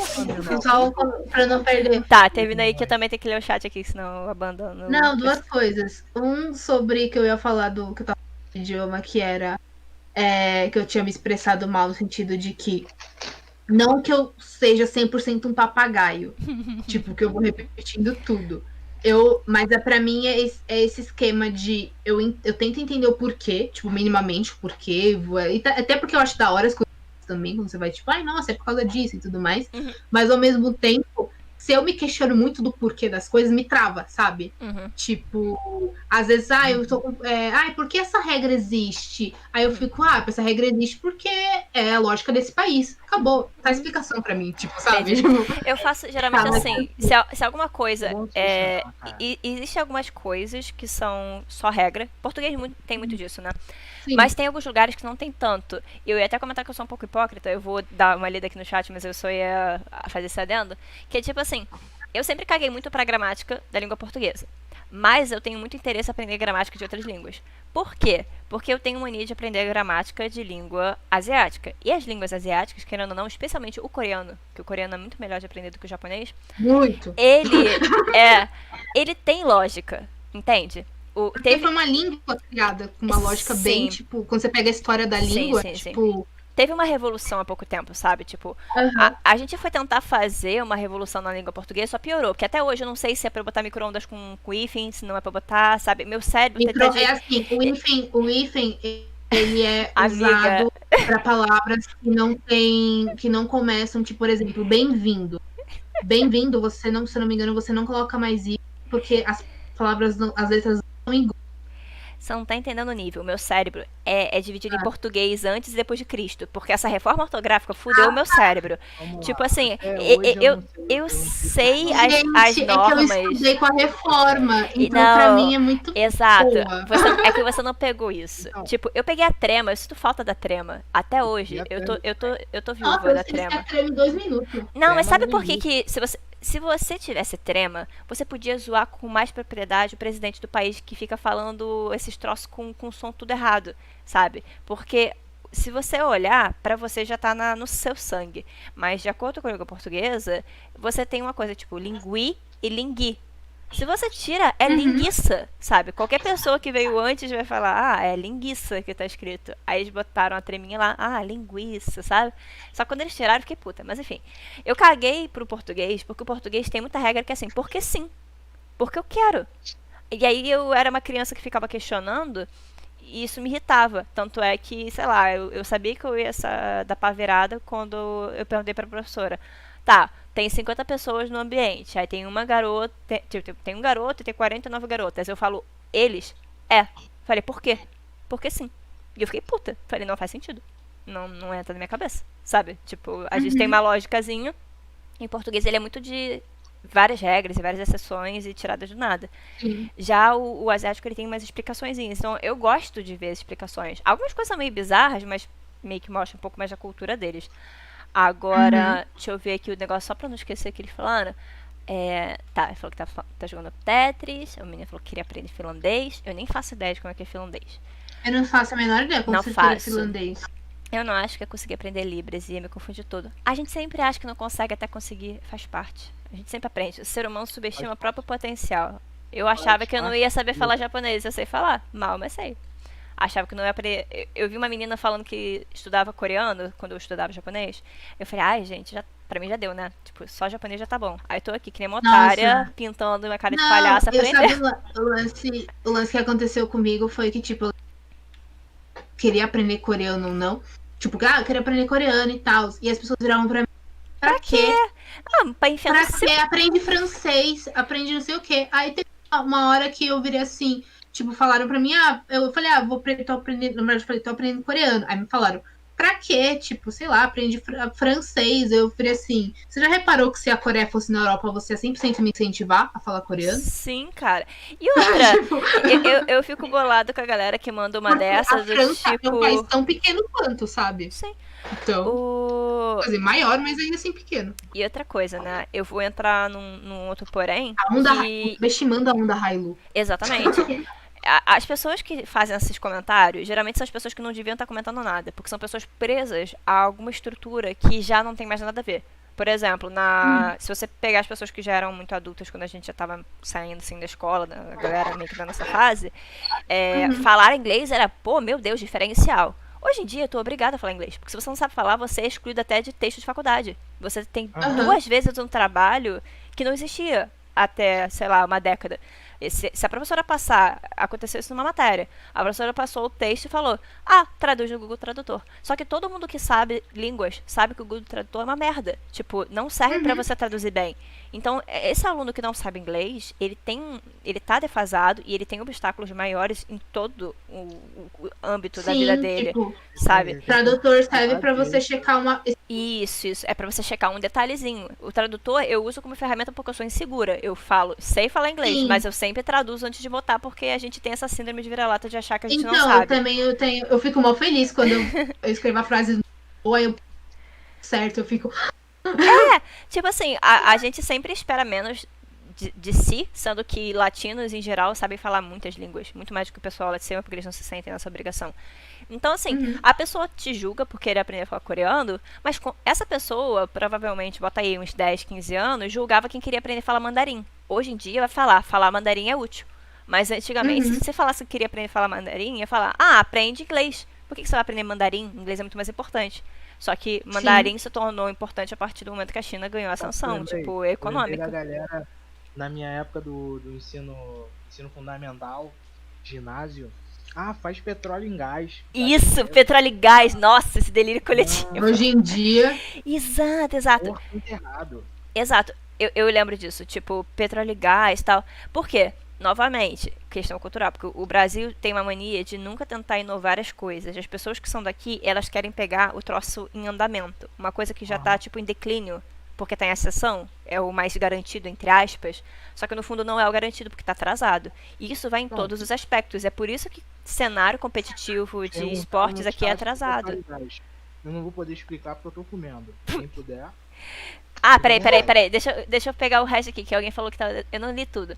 só pra não perder. Tá, termina aí que eu também tenho que ler o chat aqui, senão eu abandono. Não, duas coisas. Um sobre que eu ia falar do que eu tava falando de idioma, que era que eu tinha me expressado mal no sentido de que não que eu seja 100% um papagaio, tipo, que eu vou repetindo tudo. Mas pra mim é esse esquema de eu tento entender o porquê, tipo, minimamente o porquê, até porque eu acho da hora as coisas também, quando você vai, tipo, ai, nossa, é por causa disso e tudo mais, mas ao mesmo tempo, se eu me questiono muito do porquê das coisas, me trava, sabe? Tipo, às vezes, eu tô com. Por que essa regra existe? Aí eu fico, essa regra existe porque é a lógica desse país. Acabou. Tá a explicação pra mim, tipo, sabe? Entendi. Eu faço geralmente assim, se alguma coisa. Vamos funcionar, cara. Existem algumas coisas que são só regra. Português tem muito disso, né? Sim. Mas tem alguns lugares que não tem tanto. Eu ia até comentar que eu sou um pouco hipócrita, eu vou dar uma lida aqui no chat, mas eu só ia fazer esse adendo. Que é tipo assim, eu sempre caguei muito pra gramática da língua portuguesa. Mas eu tenho muito interesse em aprender gramática de outras línguas. Por quê? Porque eu tenho mania de aprender gramática de língua asiática. E as línguas asiáticas, querendo ou não, especialmente o coreano, que o coreano é muito melhor de aprender do que o japonês, Muito. ele tem lógica, entende? Porque foi uma língua criada com uma lógica bem, Sim. tipo, quando você pega a história da Sim, língua, sim, sim. tipo... Teve uma revolução há pouco tempo, sabe? Tipo, a gente foi tentar fazer uma revolução na língua portuguesa, só piorou. Porque até hoje eu não sei se é pra eu botar micro-ondas com hífen, se não é pra botar, sabe? Meu cérebro... É assim, o hífen, ele é Amiga. usado pra palavras que não começam, tipo, por exemplo, bem-vindo. Bem-vindo, se não me engano, você não coloca mais hífen, porque as palavras, as letras não iguais. Você não tá entendendo o nível. O meu cérebro é dividido em português antes e depois de Cristo. Porque essa reforma ortográfica fudeu o meu cérebro. Vamos Tipo lá. assim, Até hoje eu sei as Gente, normas. é que eu estudei com a reforma, então Não, pra mim é muito Exato. boa. É que você não pegou isso. Não. Tipo, eu peguei a trema, eu sinto falta da trema. Até hoje. E a Eu tô viúva da trema. Trema em 2 minutos. Não, mas Trema sabe no por que início. se você tivesse trema, você podia zoar com mais propriedade o presidente do país que fica falando esses troços com som tudo errado, sabe? Porque se você olhar, pra você já tá no seu sangue. Mas de acordo com a língua portuguesa, você tem uma coisa tipo lingui e lingui. Se você tira, é linguiça, sabe? Qualquer pessoa que veio antes vai falar, é linguiça que tá escrito. Aí eles botaram a treminha lá, linguiça, sabe? Só que quando eles tiraram, eu fiquei puta. Mas enfim, eu caguei pro português, porque o português tem muita regra que é assim, porque sim, porque eu quero. E aí eu era uma criança que ficava questionando, e isso me irritava. Tanto é que, sei lá, eu sabia que eu ia dar pá virada quando eu perguntei pra professora. Tá, tem 50 pessoas no ambiente. Aí tem uma garota. Tem um garoto e tem 49 garotas. Eu falo, eles? Falei, por quê? Porque sim. E eu fiquei puta. Falei, não faz sentido. Não entra na minha cabeça. Sabe? Tipo, a gente tem uma lógicazinha. Em português ele é muito de várias regras e várias exceções e tiradas do nada. Sim. Já o asiático ele tem umas explicações. Então eu gosto de ver as explicações. Algumas coisas são meio bizarras, mas meio que mostram um pouco mais da cultura deles. Agora, deixa eu ver aqui o negócio, só pra não esquecer o que eles falaram. Tá, ele falou que tá jogando Tetris. O menino falou que queria aprender finlandês. Eu nem faço ideia de como é que é finlandês. Eu não faço a menor ideia como Não você fala faço. finlandês. Eu não acho que eu consegui aprender Libras e ia me confundir todo. A gente sempre acha que não consegue até conseguir, faz parte. A gente sempre aprende. O ser humano subestima o próprio potencial. Eu achava que eu não ia saber falar japonês. Eu sei falar. Mal, mas sei. Achava que não ia aprender. Eu vi uma menina falando que estudava coreano quando eu estudava japonês. Eu falei, ai, gente, pra mim já deu, né? Tipo, só japonês já tá bom. Aí eu tô aqui, que nem uma otária, pintando uma cara de palhaça aprender. Sabe, o lance que aconteceu comigo foi que, tipo, eu queria aprender coreano ou não. Tipo, eu queria aprender coreano e tal. E as pessoas viravam pra mim, pra quê? Pra enfiar Pra no seu... quê? Aprende francês, aprende não sei o quê. Aí teve uma hora que eu virei assim, tipo, falaram pra mim, eu falei, tô aprendendo, na verdade eu falei, tô aprendendo coreano. Aí me falaram, pra quê? Tipo, sei lá, aprende francês. Eu falei assim, você já reparou que se a Coreia fosse na Europa, você ia 100% me incentivar a falar coreano? Sim, cara. E outra, eu fico bolado com a galera que manda uma dessas A do França é tipo... um país tão pequeno quanto, sabe? Sim. Então, quer dizer, maior, mas ainda assim pequeno. E outra coisa, né? Eu vou entrar num outro porém. A onda investimando a onda Hailu. Exatamente. As pessoas que fazem esses comentários, geralmente são as pessoas que não deviam estar comentando nada, porque são pessoas presas a alguma estrutura que já não tem mais nada a ver. Por exemplo, se você pegar as pessoas que já eram muito adultas quando a gente já estava saindo assim da escola, a galera meio que da nossa fase, falar inglês era, pô, meu Deus, diferencial. Hoje em dia eu tô obrigada a falar inglês, porque se você não sabe falar, você é excluído até de texto de faculdade. Você tem 2 vezes um trabalho que não existia até, sei lá, uma década. Se a professora passar, aconteceu isso numa matéria, a professora passou o texto e falou, traduz no Google Tradutor. Só que todo mundo que sabe línguas sabe que o Google Tradutor é uma merda. Tipo, não serve pra você traduzir bem. Então, esse aluno que não sabe inglês, ele tá defasado e ele tem obstáculos maiores em todo o âmbito da vida dele, tipo, sabe? tradutor serve pra você checar uma. Isso. É pra você checar um detalhezinho. O tradutor eu uso como ferramenta porque eu sou insegura. Eu sei falar inglês, Sim. mas eu sempre traduzo antes de botar porque a gente tem essa síndrome de vira-lata de achar que a gente não Então, sabe. eu fico mal feliz quando eu escrevo a frase ou aí eu certo, eu fico. Tipo assim, a gente sempre espera menos de si, sendo que latinos em geral sabem falar muitas línguas, muito mais do que o pessoal lá de cima, porque eles não se sentem nessa obrigação. Então, assim, a pessoa te julga por querer aprender a falar coreano, mas essa pessoa, provavelmente, bota aí uns 10, 15 anos, julgava quem queria aprender a falar mandarim. Hoje em dia, vai falar mandarim é útil. Mas antigamente, se você falasse que queria aprender a falar mandarim, ia falar, aprende inglês. Por que você vai aprender mandarim? Inglês é muito mais importante. Só que mandarim se tornou importante a partir do momento que a China ganhou a sanção, tipo, econômica. Da galera, na minha época do ensino fundamental, ginásio, faz petróleo em gás. Isso, petróleo e gás, nossa, esse delírio coletivo. Hoje em dia. Exato. Errado. Exato, eu lembro disso, tipo, petróleo e gás e tal. Por quê? Novamente, questão cultural, porque o Brasil tem uma mania de nunca tentar inovar as coisas. As pessoas que são daqui, elas querem pegar o troço em andamento. Uma coisa que já tá, tipo, em declínio, porque tá em acessão, é o mais garantido, entre aspas. Só que no fundo não é o garantido, porque tá atrasado. E isso vai em todos os aspectos. É por isso que cenário competitivo de esportes aqui é atrasado. Eu não vou poder explicar porque eu tô comendo. Quem puder. Peraí. Deixa eu pegar o resto aqui, que alguém falou que eu não li tudo.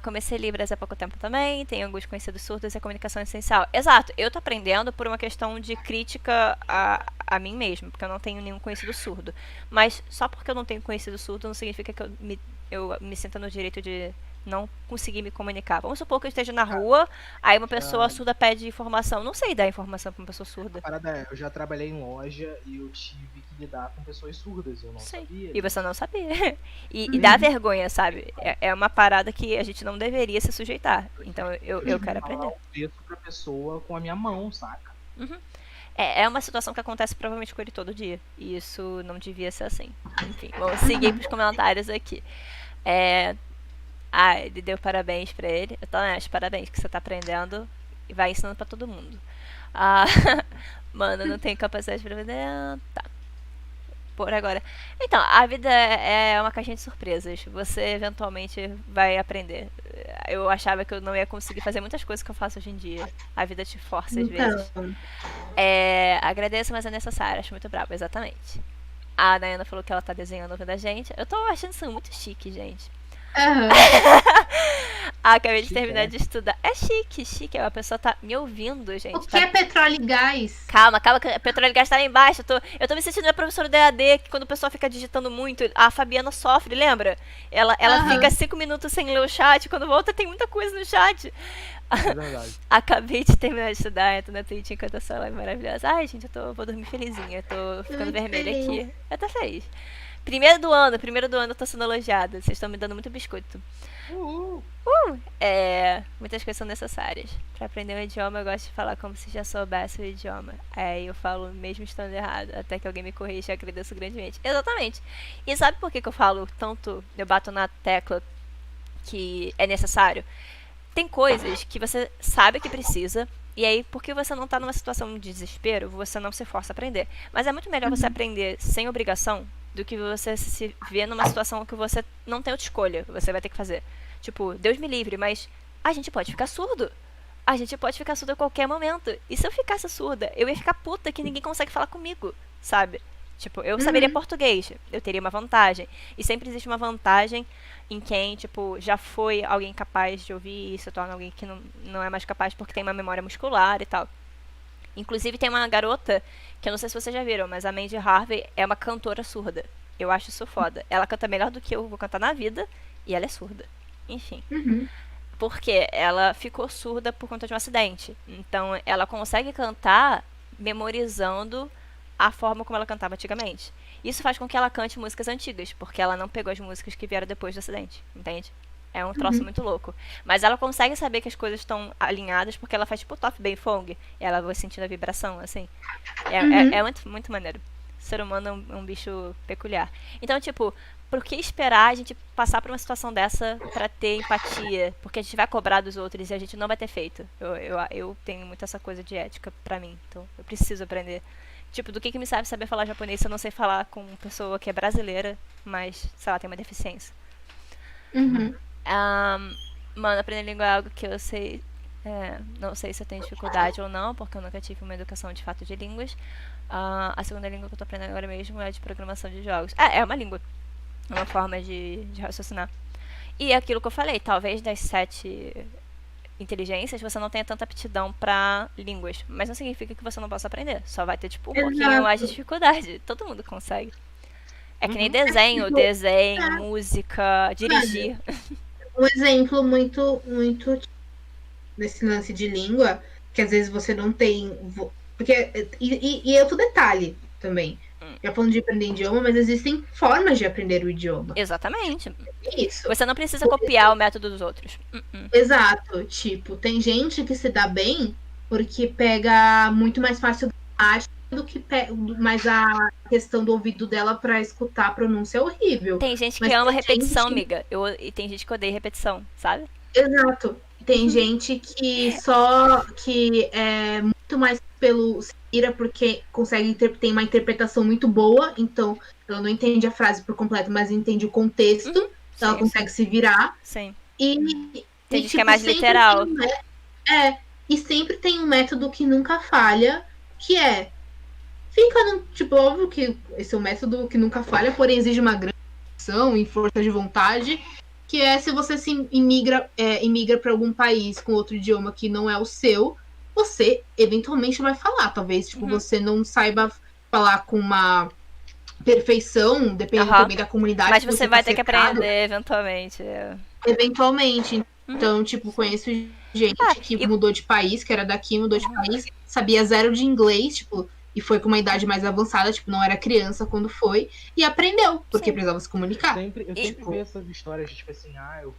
Comecei Libras há pouco tempo também, tenho alguns conhecidos surdos e a comunicação é essencial. Exato, eu tô aprendendo por uma questão de crítica a mim mesmo, porque eu não tenho nenhum conhecido surdo. Mas só porque eu não tenho conhecido surdo não significa que eu me sinta no direito de não conseguir me comunicar. Vamos supor que eu esteja na rua, aí uma pessoa surda pede informação. Não sei dar informação pra uma pessoa surda. Eu já trabalhei em loja e eu tive que lidar com pessoas surdas, eu não sabia. E você não sabia. E dá vergonha, sabe? É uma parada que a gente não deveria se sujeitar. Então eu quero aprender. Eu peço pra pessoa com a minha mão, saca? É uma situação que acontece provavelmente com ele todo dia. E isso não devia ser assim. Enfim, vamos seguir pros comentários aqui. Ele deu parabéns pra ele. Eu tô honesto, parabéns que você tá aprendendo e vai ensinando pra todo mundo. Mano, não tenho capacidade pra aprender. Tá. Por agora. Então, a vida é uma caixinha de surpresas. Você eventualmente vai aprender. Eu achava que eu não ia conseguir fazer muitas coisas que eu faço hoje em dia. A vida te força às vezes. Agradeço, mas é necessário. Acho muito brabo, exatamente. A Nayana falou que ela tá desenhando ouvindo a gente. Eu tô achando isso muito chique, gente. Acabei de terminar de estudar. É chique. A pessoa tá me ouvindo, gente. O que é petróleo e gás? Calma, que petróleo e gás tá lá embaixo. Eu tô me sentindo minha professora do EAD, que quando o pessoal fica digitando muito, a Fabiana sofre, lembra? Ela fica 5 minutos sem ler o chat, quando volta tem muita coisa no chat. É verdade. Acabei de terminar de estudar, eu tô na Twitch enquanto essa live maravilhosa. Ai, gente, vou dormir felizinha, eu tô ficando vermelha aqui. Eu tô feliz. Primeiro do ano eu tô sendo elogiada. Vocês estão me dando muito biscoito. Muitas coisas são necessárias. Pra aprender um idioma, eu gosto de falar como se já soubesse o idioma. Aí eu falo mesmo estando errado, até que alguém me corrija e agradeço grandemente. Exatamente. E sabe por que eu falo tanto, eu bato na tecla que é necessário? Tem coisas que você sabe que precisa, e aí, porque você não tá numa situação de desespero, você não se força a aprender. Mas é muito melhor você aprender sem obrigação do que você se ver numa situação que você não tem outra escolha, você vai ter que fazer. Tipo, Deus me livre, mas a gente pode ficar surdo. A gente pode ficar surdo a qualquer momento. E se eu ficasse surda, eu ia ficar puta que ninguém consegue falar comigo, sabe? Tipo, eu saberia português, eu teria uma vantagem. E sempre existe uma vantagem em quem, tipo, já foi alguém capaz de ouvir e se torna alguém que não é mais capaz porque tem uma memória muscular e tal. Inclusive tem uma garota, que eu não sei se vocês já viram, mas a Mandy Harvey é uma cantora surda. Eu acho isso foda. Ela canta melhor do que eu vou cantar na vida e ela é surda. Enfim. Porque ela ficou surda por conta de um acidente. Então ela consegue cantar memorizando a forma como ela cantava antigamente. Isso faz com que ela cante músicas antigas, porque ela não pegou as músicas que vieram depois do acidente, entende? É um troço muito louco. Mas ela consegue saber que as coisas estão alinhadas porque ela faz tipo Top Bem Fong. E ela vai sentindo a vibração, assim. É muito, muito maneiro. O ser humano é um bicho peculiar. Então, tipo, por que esperar a gente passar por uma situação dessa pra ter empatia? Porque a gente vai cobrar dos outros e a gente não vai ter feito. Eu tenho muito essa coisa de ética pra mim. Então, eu preciso aprender. Tipo, do que me serve saber falar japonês se eu não sei falar com uma pessoa que é brasileira, mas, sei lá, tem uma deficiência? Uhum. Mano, aprender língua é algo que eu sei. Não sei se eu tenho dificuldade ou não, porque eu nunca tive uma educação de fato de línguas. A segunda língua que eu tô aprendendo agora mesmo é de programação de jogos. É uma língua. É uma forma de raciocinar. E é aquilo que eu falei, talvez das 7 inteligências você não tenha tanta aptidão pra línguas. Mas não significa que você não possa aprender. Só vai ter, tipo, um pouquinho mais de dificuldade. Todo mundo consegue. É que nem desenho, música, dirigir. Um exemplo muito nesse lance de língua, que às vezes você não tem. Porque. E é outro detalhe também. Já falando de aprender idioma, mas existem formas de aprender o idioma. Exatamente. Isso. Você não precisa copiar o método dos outros. Exato. Tipo, tem gente que se dá bem porque pega muito mais fácil a arte do que mas a questão do ouvido dela pra escutar a pronúncia é horrível. Tem gente que Mas ama tem repetição, gente- amiga. E tem gente que odeia repetição, sabe? Exato. Tem gente que é muito mais pelo se vira porque consegue tem uma interpretação muito boa, então ela não entende a frase por completo, mas entende o contexto, então ela Sim, consegue se virar. sim. E, Tem e, gente que é mais sempre literal. tem e sempre tem um método que nunca falha, que é fica no, tipo, óbvio que esse é um método que nunca falha, porém exige uma grande ação e força de vontade, que é se você se imigra para algum país com outro idioma que não é o seu, você eventualmente vai falar. Talvez tipo, você não saiba falar com uma perfeição, dependendo também da comunidade. Mas que você tá vai ter que cercado, aprender eventualmente. Eventualmente. Então, tipo, conheço gente que mudou de país, que era daqui, mudou de país, sabia zero de inglês, tipo, e foi com uma idade mais avançada, tipo, não era criança quando foi, e aprendeu, porque precisava se comunicar. Eu sempre vi essas histórias de, tipo assim, eu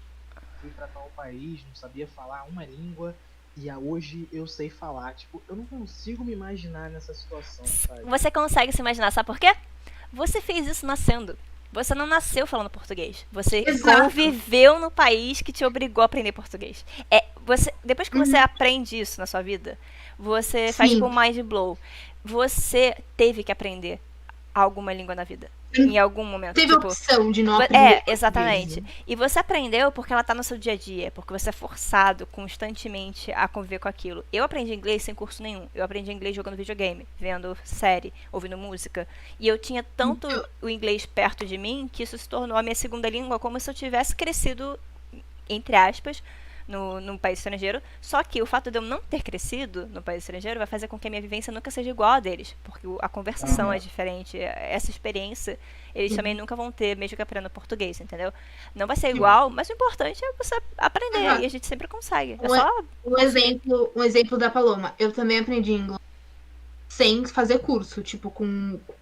fui pra tal país, não sabia falar uma língua, e hoje eu sei falar. Tipo, eu não consigo me imaginar nessa situação, sabe? Você consegue se imaginar, sabe por quê? Você fez isso nascendo. Você não nasceu falando português. Você conviveu no país que te obrigou a aprender português. Depois que você aprende isso na sua vida, você faz tipo um mind blow. Você teve que aprender alguma língua na vida. Em algum momento. Teve a opção de não aprender. Exatamente. E você aprendeu porque ela tá no seu dia a dia. Porque você é forçado constantemente a conviver com aquilo. Eu aprendi inglês sem curso nenhum. Eu aprendi inglês jogando videogame, vendo série, ouvindo música. E eu tinha tanto o inglês perto de mim que isso se tornou a minha segunda língua, como se eu tivesse crescido, entre aspas, num país estrangeiro. Só que o fato de eu não ter crescido no país estrangeiro vai fazer com que a minha vivência nunca seja igual a deles. Porque a conversação é diferente. Essa experiência, eles também nunca vão ter, mesmo que aprendam português, entendeu? Não vai ser igual, mas o importante é você aprender. E a gente sempre consegue. É só... Um exemplo da Paloma. Eu também aprendi inglês sem fazer curso, tipo,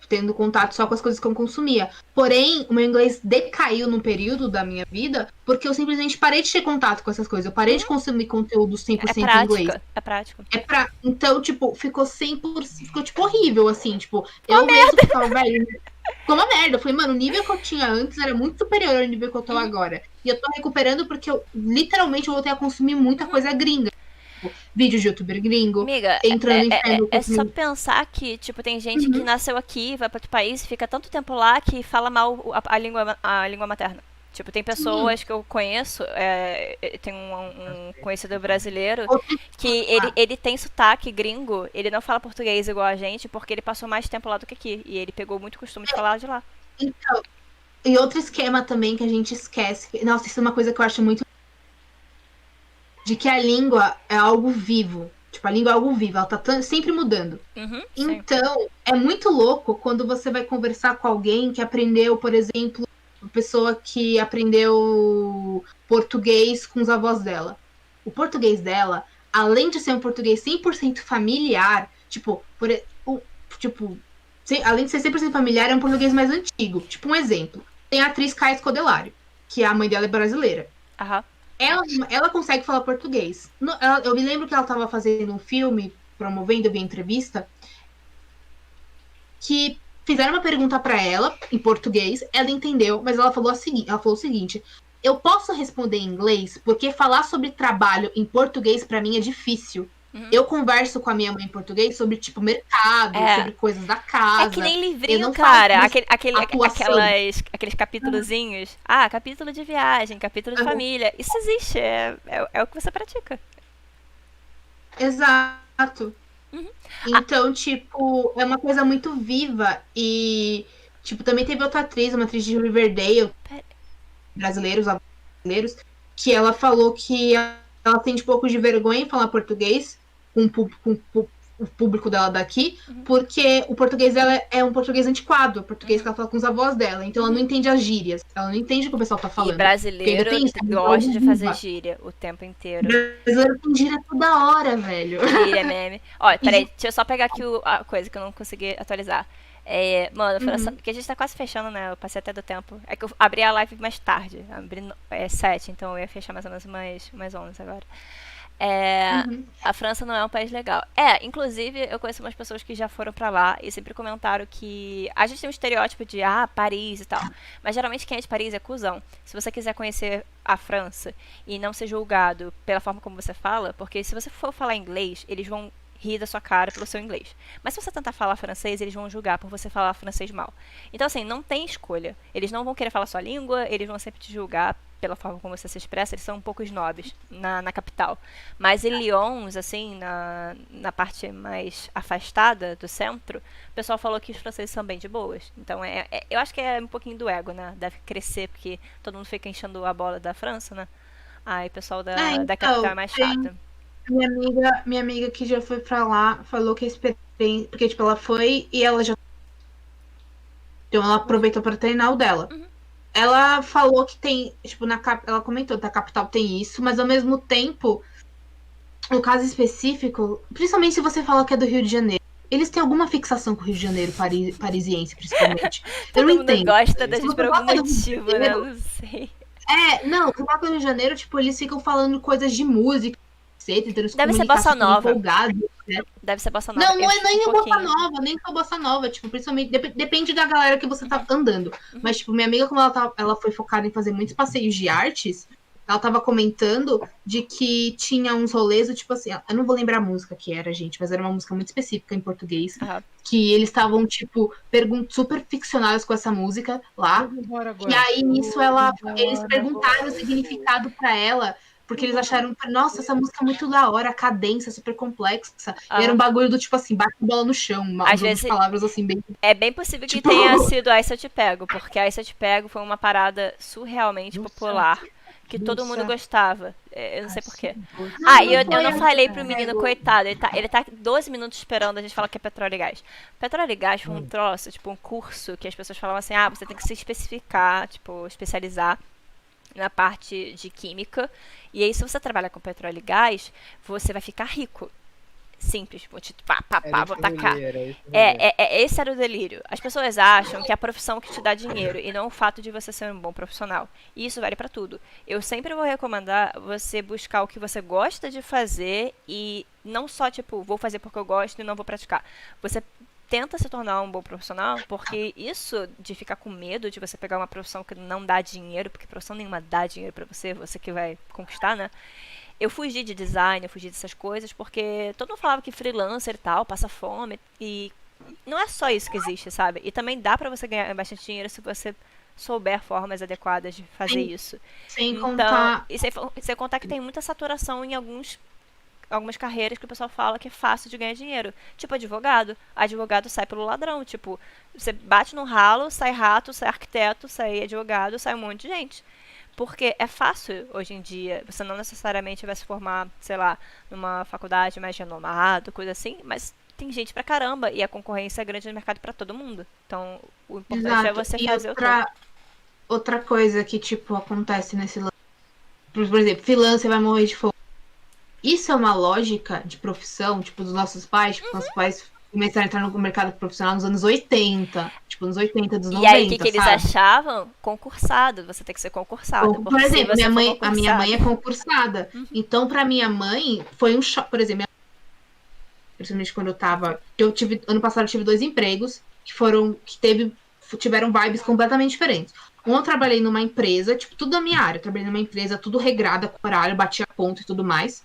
tendo contato só com as coisas que eu consumia. Porém, o meu inglês decaiu num período da minha vida porque eu simplesmente parei de ter contato com essas coisas. Eu parei de consumir conteúdo 100% em inglês. É prático. Então, tipo, ficou 100%, ficou, tipo, horrível, assim, tipo, eu mesmo ficava, velho, ficou uma merda. Eu falei, mano, o nível que eu tinha antes era muito superior ao nível que eu tô agora. E eu tô recuperando porque literalmente, eu voltei a consumir muita coisa gringa. Vídeo de youtuber gringo. Amiga, entrando é só pensar que, tipo, tem gente que nasceu aqui, vai para outro país, fica tanto tempo lá que fala mal a língua materna. Tipo, tem pessoas que eu conheço, tem um conhecido brasileiro, que ele tem sotaque gringo, ele não fala português igual a gente, porque ele passou mais tempo lá do que aqui. E ele pegou muito costume de falar de lá. Então, e outro esquema também que a gente esquece, nossa, isso é uma coisa que eu acho muito de que a língua é algo vivo. Tipo, a língua é algo vivo, ela tá sempre mudando. Então, é muito louco quando você vai conversar com alguém que aprendeu, por exemplo, uma pessoa que aprendeu português com os avós dela. O português dela, além de ser um português 100% familiar, além de ser 100% familiar, é um português mais antigo. Tipo, um exemplo. Tem a atriz Caia Scodelario, que a mãe dela é brasileira. Aham. Ela consegue falar português. Eu me lembro que ela tava fazendo um filme, promovendo, eu vi entrevista, que fizeram uma pergunta para ela em português, ela entendeu, mas ela falou o seguinte: eu posso responder em inglês porque falar sobre trabalho em português para mim é difícil. Eu converso com a minha mãe em português sobre, tipo, mercado, sobre coisas da casa. É que nem Eu livrinho, não cara. faço atuação. Aqueles capítulozinhos. Ah, capítulo de viagem, capítulo de família. Isso existe, é o que você pratica. Exato. Então, tipo, é uma coisa muito viva. E, tipo, também teve outra atriz, uma atriz de Riverdale, brasileiros, que ela falou que ela tem um pouco de vergonha em falar português com o público dela daqui, porque o português dela é um português antiquado, o português que ela fala com os avós dela, então ela não entende as gírias, ela não entende o que o pessoal tá falando. E brasileiro gosta de fazer gíria o tempo inteiro. Brasileiro tem gíria toda hora, velho. Gíria, meme. Ó, peraí, deixa eu só pegar aqui a coisa que eu não consegui atualizar. Mano, porque a gente tá quase fechando, né? Eu passei até do tempo. É que eu abri a live mais tarde. Abri 7, então eu ia fechar mais ou menos mais 11 agora. A França não é um país legal. Inclusive, eu conheço umas pessoas que já foram pra lá e sempre comentaram que a gente tem um estereótipo de, Paris e tal. Mas geralmente quem é de Paris é cuzão. Se você quiser conhecer a França e não ser julgado pela forma como você fala, porque se você for falar inglês, eles vão rir da sua cara pelo seu inglês. Mas se você tentar falar francês, eles vão julgar por você falar francês mal. Então, assim, não tem escolha. Eles não vão querer falar sua língua, eles vão sempre te julgar pela forma como você se expressa. Eles são um pouco snobs na capital. Mas em Lyon, assim, na parte mais afastada do centro, o pessoal falou que os franceses são bem de boas. Então, eu acho que é um pouquinho do ego, né? Deve crescer, porque todo mundo fica enchendo a bola da França, né? Aí o pessoal da capital é mais chato. Minha amiga que já foi pra lá falou que a experiência. Porque, tipo, ela foi e ela já. Então ela aproveitou pra treinar o dela. Ela falou que tem. Tipo, ela comentou que na capital tem isso, mas ao mesmo tempo, no caso específico, principalmente se você fala que é do Rio de Janeiro, eles têm alguma fixação com o Rio de Janeiro, parisiense, principalmente. Eu não entendo. Gosta da gente por algum motivo, né? Eu não sei. Não, no Rio de Janeiro, tipo, eles ficam falando coisas de música. Deve ser bossa nova. Deve ser bossa nova. Não é nem bossa nova, nem só bossa nova. Tipo, principalmente, depende da galera que você tá andando. Mas, tipo, minha amiga, como ela foi focada em fazer muitos passeios de artes, ela tava comentando de que tinha uns rolês, tipo assim, eu não vou lembrar a música que era, gente, mas era uma música muito específica em português. Que eles estavam, tipo, super ficcionados com essa música lá. E aí, nisso, eles perguntaram o significado pra ela. Porque eles acharam, nossa, essa música é muito da hora, a cadência é super complexa. E era um bagulho do tipo assim, bate a bola no chão, às vezes palavras assim, bem. É bem possível que tenha sido Aí Se Eu Te Pego, porque Aí Se Eu Te Pego foi uma parada surrealmente popular. Que todo mundo gostava. Eu não sei porquê. Eu não falei pro menino, coitado. Ele tá 12 minutos esperando a gente falar que é petróleo e gás. Petróleo e gás foi um troço, tipo, um curso que as pessoas falavam assim, você tem que se especificar, tipo, especializar na parte de química. E aí, se você trabalha com petróleo e gás, você vai ficar rico. Simples. Vou tacar. Esse era o delírio. As pessoas acham que é a profissão que te dá dinheiro e não o fato de você ser um bom profissional. E isso vale pra tudo. Eu sempre vou recomendar você buscar o que você gosta de fazer e não só, tipo, vou fazer porque eu gosto e não vou praticar. Você tenta se tornar um bom profissional, porque isso de ficar com medo de você pegar uma profissão que não dá dinheiro, porque profissão nenhuma dá dinheiro pra você que vai conquistar, né? Eu fugi de design, eu fugi dessas coisas, porque todo mundo falava que freelancer e tal, passa fome, e não é só isso que existe, sabe? E também dá pra você ganhar bastante dinheiro se você souber formas adequadas de fazer isso. Sem contar... E sem contar que tem muita saturação em algumas carreiras que o pessoal fala que é fácil de ganhar dinheiro. Tipo advogado. Advogado sai pelo ladrão. Tipo, você bate no ralo, sai rato, sai arquiteto, sai advogado, sai um monte de gente. Porque é fácil hoje em dia. Você não necessariamente vai se formar, sei lá, numa faculdade mais renomada, coisa assim, mas tem gente pra caramba e a concorrência é grande no mercado pra todo mundo. Então, o importante é você fazer outra coisa que, tipo, acontece nesse lance. Por exemplo, freelancer vai morrer de fome. Isso é uma lógica de profissão, tipo, dos nossos pais. Tipo, nossos pais começaram a entrar no mercado profissional nos anos 80. Tipo, nos 80, dos E 90, aí, o que eles sabe? achavam? Concursado. Você tem que ser concursado. Por Porque se exemplo, você for a minha mãe é concursado... concursada. Então, pra minha mãe, foi um choque. Por exemplo, principalmente quando ano passado eu tive 2 empregos tiveram vibes completamente diferentes. Um, eu trabalhei numa empresa, tipo, tudo da minha área. Eu trabalhei numa empresa, tudo regrada, com horário, batia ponto e tudo mais.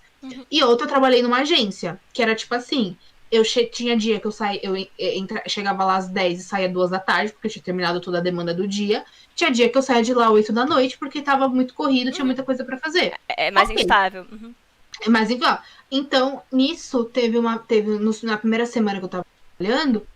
E outra, eu trabalhei numa agência, que era tipo assim, tinha dia que eu saía, chegava lá às 10 e saía 2 da tarde, porque eu tinha terminado toda a demanda do dia. Tinha dia que eu saía de lá às 8 da noite, porque tava muito corrido, tinha muita coisa pra fazer. É mais Ok. instável. Mas igual. Então, nisso, na primeira semana que eu tava trabalhando,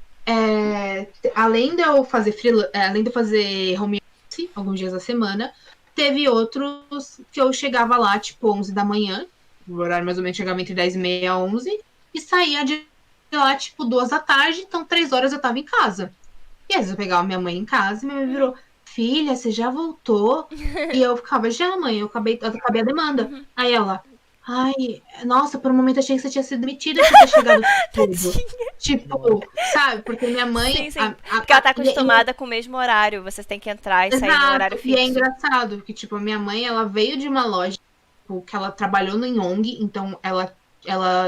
além de eu fazer além de eu fazer home office, alguns dias da semana, teve outros que eu chegava lá, tipo, 11 da manhã, o horário mais ou menos chegava entre 10h30 e 11, e saía de lá, tipo, 2 da tarde, então 3 horas eu tava em casa. E às vezes eu pegava minha mãe em casa e minha mãe virou, filha, você já voltou? E eu ficava, já, mãe, eu acabei a demanda. Aí ela, ai, nossa, por um momento achei que você tinha sido demitida por ter chegado tudo. Tipo, sabe? Porque minha mãe. Sim. Porque ela tá acostumada com o mesmo horário. Você tem que entrar e sair no horário Exato. E é fixo. engraçado, porque, tipo, a minha mãe, ela veio de uma loja tipo, que ela trabalhou no ONG, então ela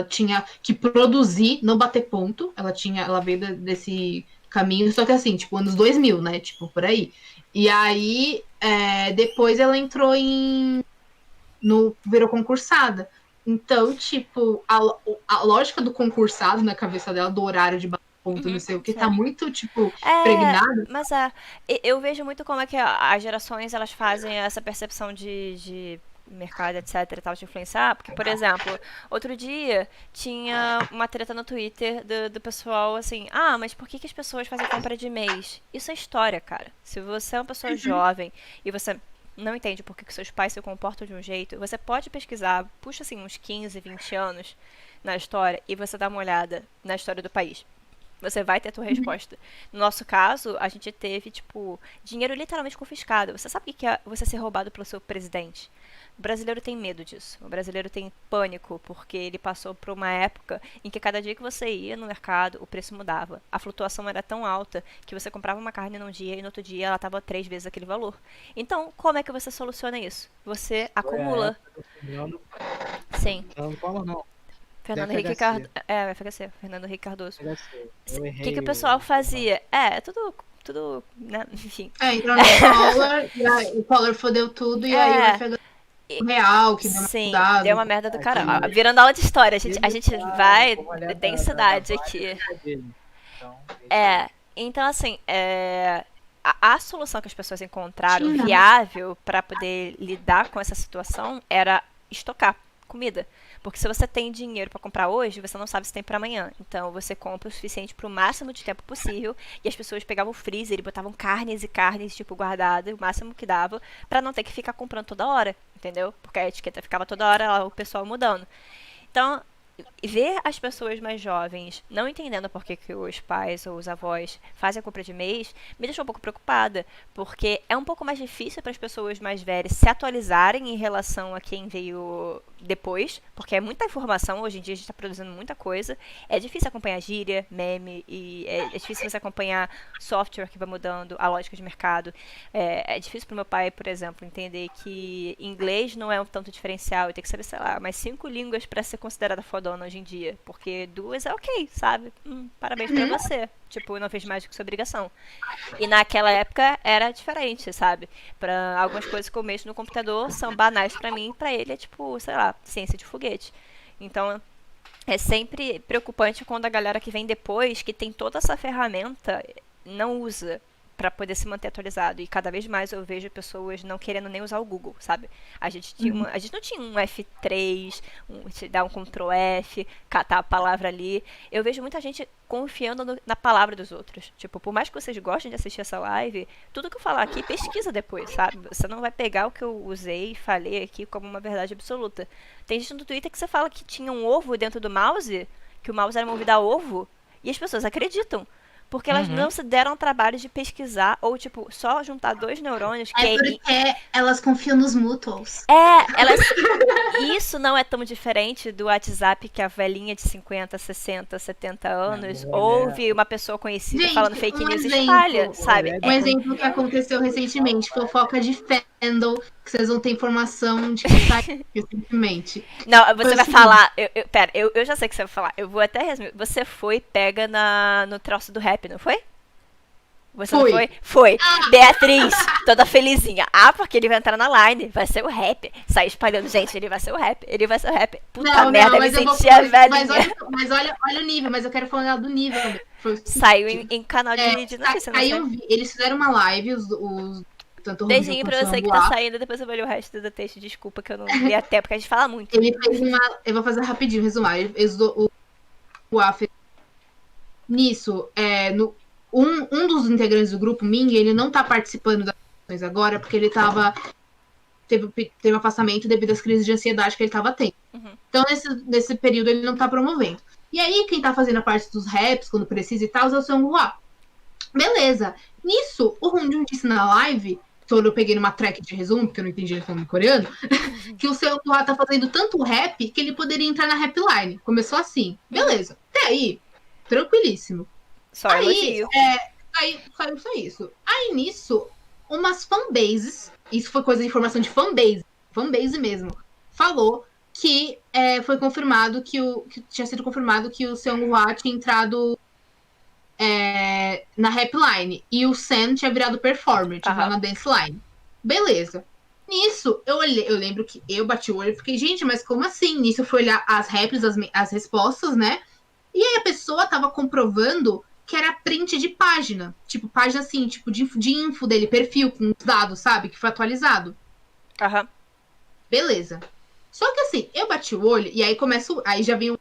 tinha que produzir, não bater ponto. Ela veio desse caminho, só que assim, tipo, anos 2000, né? Tipo, por aí. E aí, depois ela entrou virou concursada. Então, tipo, a lógica do concursado na cabeça dela, do horário de ponto, não sei o que, tá muito, tipo, pregnada. Mas eu vejo muito como é que as gerações, elas fazem essa percepção de mercado, etc, e tal, de influenciar, porque, por exemplo, outro dia tinha uma treta no Twitter do pessoal, assim, mas por que as pessoas fazem compra de mês? Isso é história, cara. Se você é uma pessoa jovem e você não entende por que seus pais se comportam de um jeito, você pode pesquisar, puxa assim uns 15, 20 anos na história e você dá uma olhada na história do país. Você vai ter a tua resposta. No nosso caso, a gente teve, tipo, dinheiro literalmente confiscado. Você sabe o que é você ser roubado pelo seu presidente? O brasileiro tem medo disso. O brasileiro tem pânico, porque ele passou por uma época em que cada dia que você ia no mercado, o preço mudava. A flutuação era tão alta que você comprava uma carne num dia e no outro dia ela estava 3 vezes aquele valor. Então, como é que você soluciona isso? Você acumula. Sim. Não fala não. Fernando FHC. Henrique Cardoso. FHC, Fernando Henrique Cardoso. FHC. O que o pessoal fazia? Tudo, né? Enfim. Entrou no Collor, e aí o Collor fodeu tudo, e aí o FHC real, que deu uma Sim, mudada. deu uma merda do caralho. Virando aula de história, a gente vai densidade aqui. Então assim, a solução que as pessoas encontraram viável para poder lidar com essa situação era estocar comida. Porque se você tem dinheiro para comprar hoje, você não sabe se tem para amanhã. Então você compra o suficiente para o máximo de tempo possível. E as pessoas pegavam o freezer e botavam carnes e carnes, tipo, guardadas, o máximo que dava, para não ter que ficar comprando toda hora, entendeu? Porque a etiqueta ficava toda hora o pessoal mudando. Então, ver as pessoas mais jovens não entendendo por que os pais ou os avós fazem a compra de mês me deixou um pouco preocupada, porque é um pouco mais difícil para as pessoas mais velhas se atualizarem em relação a quem veio depois, porque é muita informação, hoje em dia a gente está produzindo muita coisa, é difícil acompanhar gíria, meme, e é difícil você acompanhar software que vai mudando, a lógica de mercado. É difícil para o meu pai, por exemplo, entender que inglês não é um tanto diferencial, e tem que saber, sei lá, mais 5 línguas para ser considerada fodona hoje em dia, porque 2 é ok, sabe? Parabéns pra você. Tipo, não fez mais do que sua obrigação. E naquela época era diferente, sabe? Pra algumas coisas que eu mexo no computador são banais pra mim, pra ele é tipo, sei lá, ciência de foguete. Então, é sempre preocupante quando a galera que vem depois, que tem toda essa ferramenta, não usa para poder se manter atualizado. E cada vez mais eu vejo pessoas não querendo nem usar o Google, sabe? A gente não tinha um F3, dar um Ctrl F, catar a palavra ali. Eu vejo muita gente confiando na palavra dos outros. Tipo, por mais que vocês gostem de assistir essa live, tudo que eu falar aqui, pesquisa depois, sabe? Você não vai pegar o que eu usei e falei aqui como uma verdade absoluta. Tem gente no Twitter que você fala que tinha um ovo dentro do mouse, que o mouse era movido a ovo, e as pessoas acreditam. Porque elas Uhum. não se deram ao trabalho de pesquisar ou, tipo, só juntar dois neurônios que É porque elas confiam nos mutuals. elas. Isso não é tão diferente do WhatsApp que a velhinha de 50, 60, 70 anos Não, ouve uma pessoa conhecida falando Gente, fake um news e espalha, exemplo. sabe? Um exemplo que aconteceu recentemente, fofoca de fandom, que vocês vão ter informação de que saiu recentemente. Não, Foi você o vai seguinte, falar. Pera, eu já sei o que você vai falar. Eu vou até resumir. Você foi pega no troço do rap, não foi? Você não Fui. foi? Foi. Beatriz, toda felizinha. Ah, porque ele vai entrar na line, vai ser o rap. Sai espalhando, gente, ele vai ser o rap, ele vai ser o rap. Puta merda, eu me mas eu vou. sentia Mas velhinha. olha o nível, mas eu quero falar do nível. Foi o seguinte, Saiu em canal de notícia, não saiu, sei. eles fizeram uma live, tanto o Rodrigo Beijinho quanto pra o você que tá Sambuá. saindo, depois eu vou ler o resto do texto. Desculpa que eu não li até, porque a gente fala muito. Ele fez uma. Eu vou fazer rapidinho, resumar. O A fez. Nisso, um dos integrantes do grupo, Ming, ele não tá participando das ações agora, porque ele teve afastamento devido às crises de ansiedade que ele tava tendo. Então, nesse período, ele não tá promovendo. E aí, quem tá fazendo a parte dos raps, quando precisa e tal, é o Seonghwa. Beleza. Nisso, o Honjun disse na live, quando eu peguei numa track de resumo, porque eu não entendi ele falando em coreano, que o Seonghwa tá fazendo tanto rap que ele poderia entrar na rapline. Começou assim. Beleza. Até aí, tranquilíssimo. Só elogio. Saiu só isso. Aí nisso, umas fanbases, isso foi coisa de informação de fanbase mesmo, falou que foi confirmado que tinha sido confirmado que o Seonghwa tinha entrado na rapline e o Sam tinha virado performer, tinha entrado na dance line. Beleza. Nisso, eu lembro que eu bati o olho e fiquei, gente, mas como assim? Nisso eu fui olhar as raps, as respostas, né? E aí a pessoa tava comprovando que era print de página. Tipo, página assim, tipo, de info dele, perfil, com os dados, sabe? Que foi atualizado. Aham. Beleza. Só que assim, eu bati o olho e aí aí já vem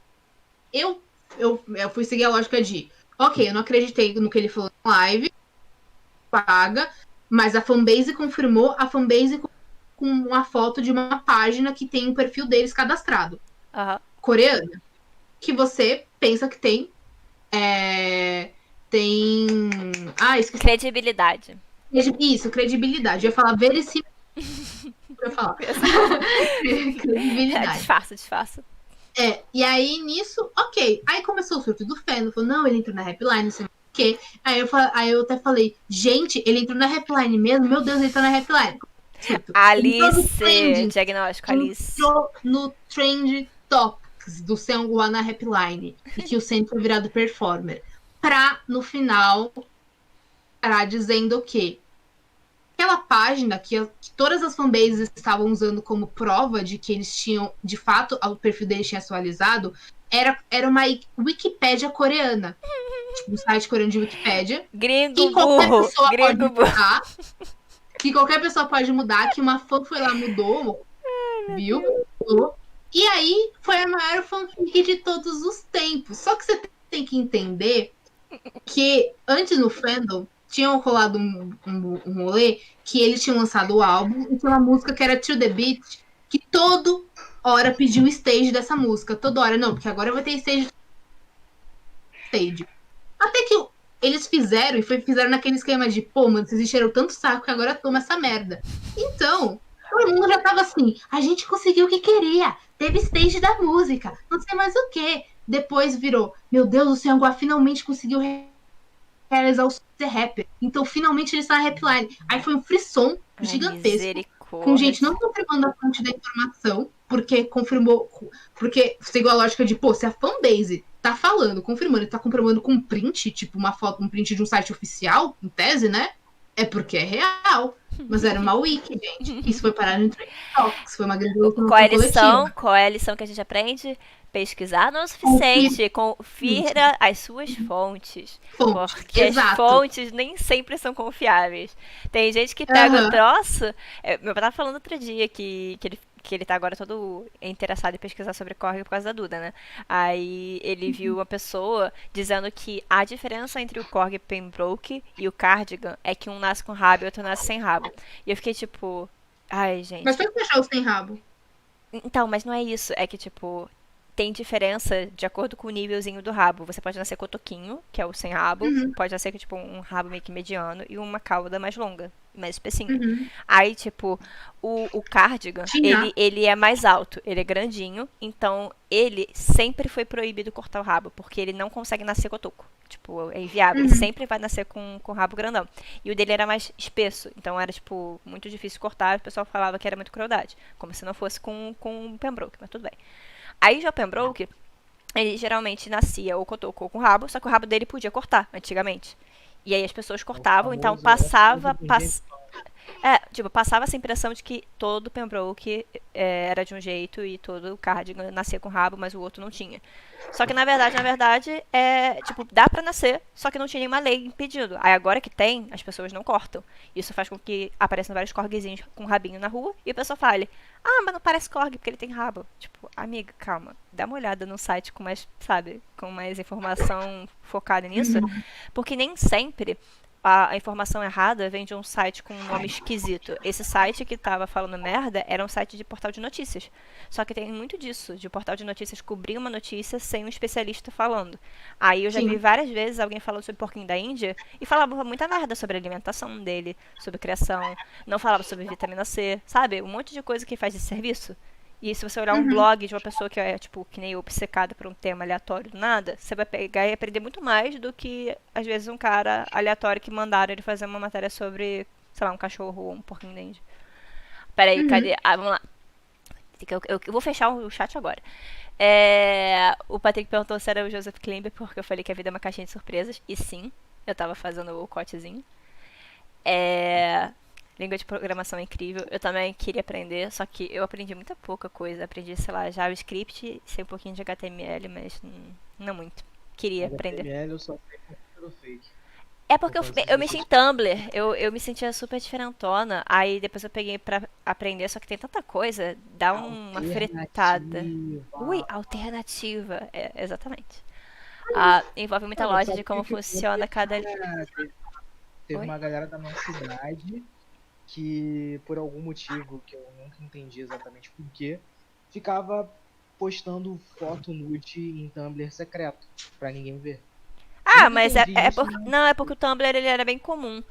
eu fui seguir a lógica de, ok, eu não acreditei no que ele falou na live, paga, mas a fanbase confirmou, com uma foto de uma página que tem o perfil deles cadastrado. Aham. Coreana. Que você pensa que tem. Esqueci. Credibilidade. Isso, credibilidade. Eu ia falar verossimilar. Eu ia falar. Credibilidade. Disfarça. E aí nisso, ok. Aí começou o surto do fandom. Falou, não, ele entrou na rapline, não sei o quê. Aí eu até falei, gente, ele entrou na rapline mesmo? Meu Deus, ele entrou na rapline. Alice, diagnóstico, Alice. Entrou no Trend Topics do Seonghwa na rapline. E que o Sen foi virado performer. Pra, no final, parar dizendo que aquela página que todas as fanbases estavam usando como prova de que eles tinham, de fato, o perfil deles tinha atualizado, era uma Wikipédia coreana. Tipo, um site coreano de Wikipédia. Gringo que qualquer burro. pessoa pode Gringo burro. mudar. Que qualquer pessoa pode mudar, que uma fã foi lá, mudou, viu? E aí foi a maior fanfic de todos os tempos. Só que você tem que entender que antes no fandom tinham rolado um rolê que eles tinham lançado o álbum e tinha uma música que era To The Beat, que toda hora pediu o stage dessa música. Toda hora, não, porque agora vai ter stage. Até que eles fizeram naquele esquema de, pô, mano, vocês encheram tanto saco que agora toma essa merda. Então, todo mundo já tava assim, a gente conseguiu o que queria, teve stage da música, não sei mais o que. Depois virou, meu Deus, o Seonghwa finalmente conseguiu realizar o ser rapper. Então, finalmente ele está na rapline. Aí foi um frisson gigantesco, com gente não confirmando a fonte da informação, porque seguiu a lógica de, pô, se a fanbase tá falando, confirmando, tá confirmando com um print, tipo uma foto, um print de um site oficial, em tese, né? É porque é real. Mas era uma wiki, gente. Isso foi parar no Trend Talks, foi uma grande coletiva. Qual é a lição que a gente aprende? Pesquisar não é o suficiente. Confira as suas fontes. Porque exato. As fontes nem sempre são confiáveis. Tem gente que pega o troço. Meu pai tava falando outro dia que ele tá agora todo interessado em pesquisar sobre Korg por causa da Duda, né? Aí ele viu uma pessoa dizendo que a diferença entre o Korg Pembroke e o Cardigan é que um nasce com rabo e outro nasce sem rabo. E eu fiquei tipo, ai, gente. Mas foi que achar o sem rabo? Então, mas não é isso. É que, tipo, tem diferença de acordo com o nívelzinho do rabo. Você pode nascer com o toquinho, que é o sem rabo. Pode nascer com, tipo, um rabo meio que mediano e uma cauda mais longa, mais espessinha. Aí, tipo, o cardigan, Tinha. ele é mais alto, ele é grandinho, então ele sempre foi proibido cortar o rabo, porque ele não consegue nascer com o toco. Tipo, é inviável. Ele sempre vai nascer com o rabo grandão. E o dele era mais espesso, então era, tipo, muito difícil cortar. O pessoal falava que era muito crueldade, como se não fosse com o Pembroke, mas tudo bem. Aí já o Pembroke, ele geralmente nascia ou com o toco ou com o rabo, só que o rabo dele podia cortar, antigamente. E aí as pessoas cortavam, então passava essa impressão de que todo Pembroke era de um jeito e todo Cardigan nascia com rabo, mas o outro não tinha. Só que na verdade, dá pra nascer, só que não tinha nenhuma lei impedindo. Aí agora que tem, as pessoas não cortam. Isso faz com que apareçam vários corguezinhos com rabinho na rua e a pessoa fale: ah, mas não parece corgue porque ele tem rabo. Tipo, amiga, calma, dá uma olhada no site com mais, sabe, com mais informação focada nisso, porque nem sempre a informação errada vem de um site com um nome esquisito. Esse site que tava falando merda era um site de portal de notícias. Só que tem muito disso, de portal de notícias cobrir uma notícia sem um especialista falando. Aí eu já vi várias vezes alguém falando sobre porquinho da Índia e falava muita merda sobre a alimentação dele, sobre criação, não falava sobre vitamina C, sabe? Um monte de coisa que faz esse serviço. E se você olhar um blog de uma pessoa que é, tipo, que nem eu, obcecada por um tema aleatório do nada, você vai pegar e aprender muito mais do que, às vezes, um cara aleatório que mandaram ele fazer uma matéria sobre, sei lá, um cachorro ou um porquinho da Índia. Peraí, cadê? Ah, vamos lá. Eu vou fechar o chat agora. O Patrick perguntou se era o Joseph Klimber, porque eu falei que a vida é uma caixinha de surpresas. E sim, eu tava fazendo o cotezinho. Língua de programação é incrível. Eu também queria aprender, só que eu aprendi muita pouca coisa. Aprendi, sei lá, JavaScript, sei um pouquinho de HTML, mas não muito. Queria aprender. HTML eu só sei pelo fake. É porque eu mexi em Tumblr, eu me sentia super diferentona, aí depois eu peguei pra aprender, só que tem tanta coisa, dá uma fretada. Ui, alternativa, exatamente. Envolve muita loja de como funciona cada... Teve uma galera da nossa cidade que, por algum motivo que eu nunca entendi exatamente porquê, ficava postando foto nude em Tumblr secreto, pra ninguém ver. Mas é porque o Tumblr ele era bem comum.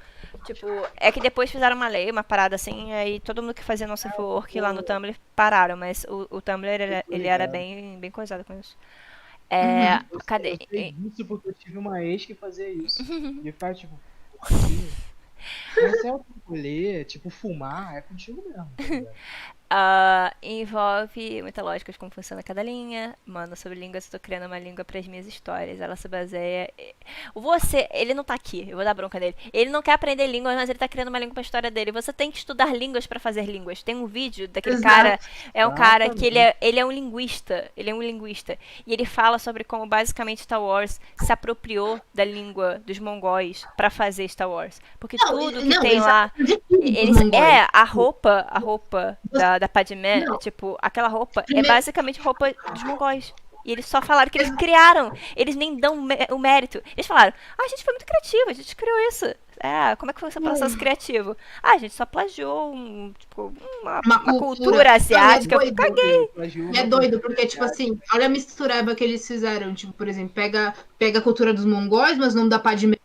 Tipo, é que depois fizeram uma lei, uma parada assim, aí todo mundo que fazia nosso work lá no Tumblr pararam, mas o Tumblr ele era bem coisado com isso. Cadê? Eu sei disso porque eu tive uma ex que fazia isso. E faz tipo, mas é o rolê, tipo, fumar, é contigo mesmo, tá ligado? Envolve muita lógica de como funciona cada linha. Mano, sobre línguas, eu tô criando uma língua pras minhas histórias. Ela se baseia. Ele não tá aqui, eu vou dar bronca nele. Ele não quer aprender línguas, mas ele tá criando uma língua pra história dele. Você tem que estudar línguas pra fazer línguas. Tem um vídeo daquele cara. É um cara que ele é um linguista. Ele é um linguista. E ele fala sobre como basicamente Star Wars se apropriou da língua dos mongóis pra fazer Star Wars. Porque tudo que tem lá. A roupa da Padmé, tipo, aquela roupa é basicamente roupa dos mongóis. E eles só falaram que eles criaram. Eles nem dão o mérito. Eles falaram: a gente foi muito criativo, a gente criou isso. Como é que foi esse processo criativo? A gente só plagiou uma cultura asiática. Eu caguei. E é doido, porque, tipo assim, olha a mistureba que eles fizeram. Tipo, por exemplo, pega a cultura dos mongóis, mas o nome da Padmé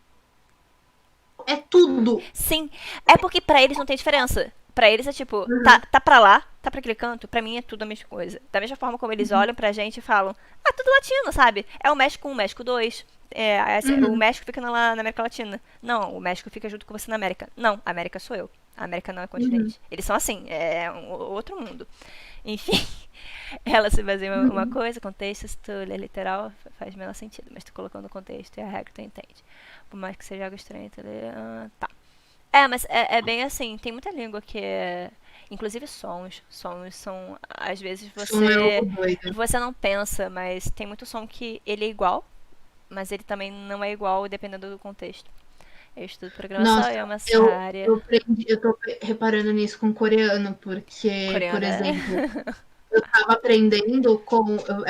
é tudo. Sim, é porque pra eles não tem diferença. Pra eles é tipo, tá pra lá, tá pra aquele canto, pra mim é tudo a mesma coisa. Da mesma forma como eles olham pra gente e falam: tudo latino, sabe? É o México 1, o México 2. O México fica na América Latina. Não, o México fica junto com você na América. Não, a América sou eu. A América não é continente. Eles são assim, é outro mundo. Enfim, ela se baseia em uma coisa, contexto, se tu lê literal, faz menor sentido. Mas tu colocando o contexto e a regra, tu entende. Por mais que seja algo estranho, tu lê... tá. Mas é bem assim, tem muita língua que é... Inclusive sons são... Às vezes você não pensa, mas tem muito som que ele é igual, mas ele também não é igual dependendo do contexto. Eu estudo programação, é uma área... Eu tô reparando nisso com coreano, porque, por exemplo... Eu tava aprendendo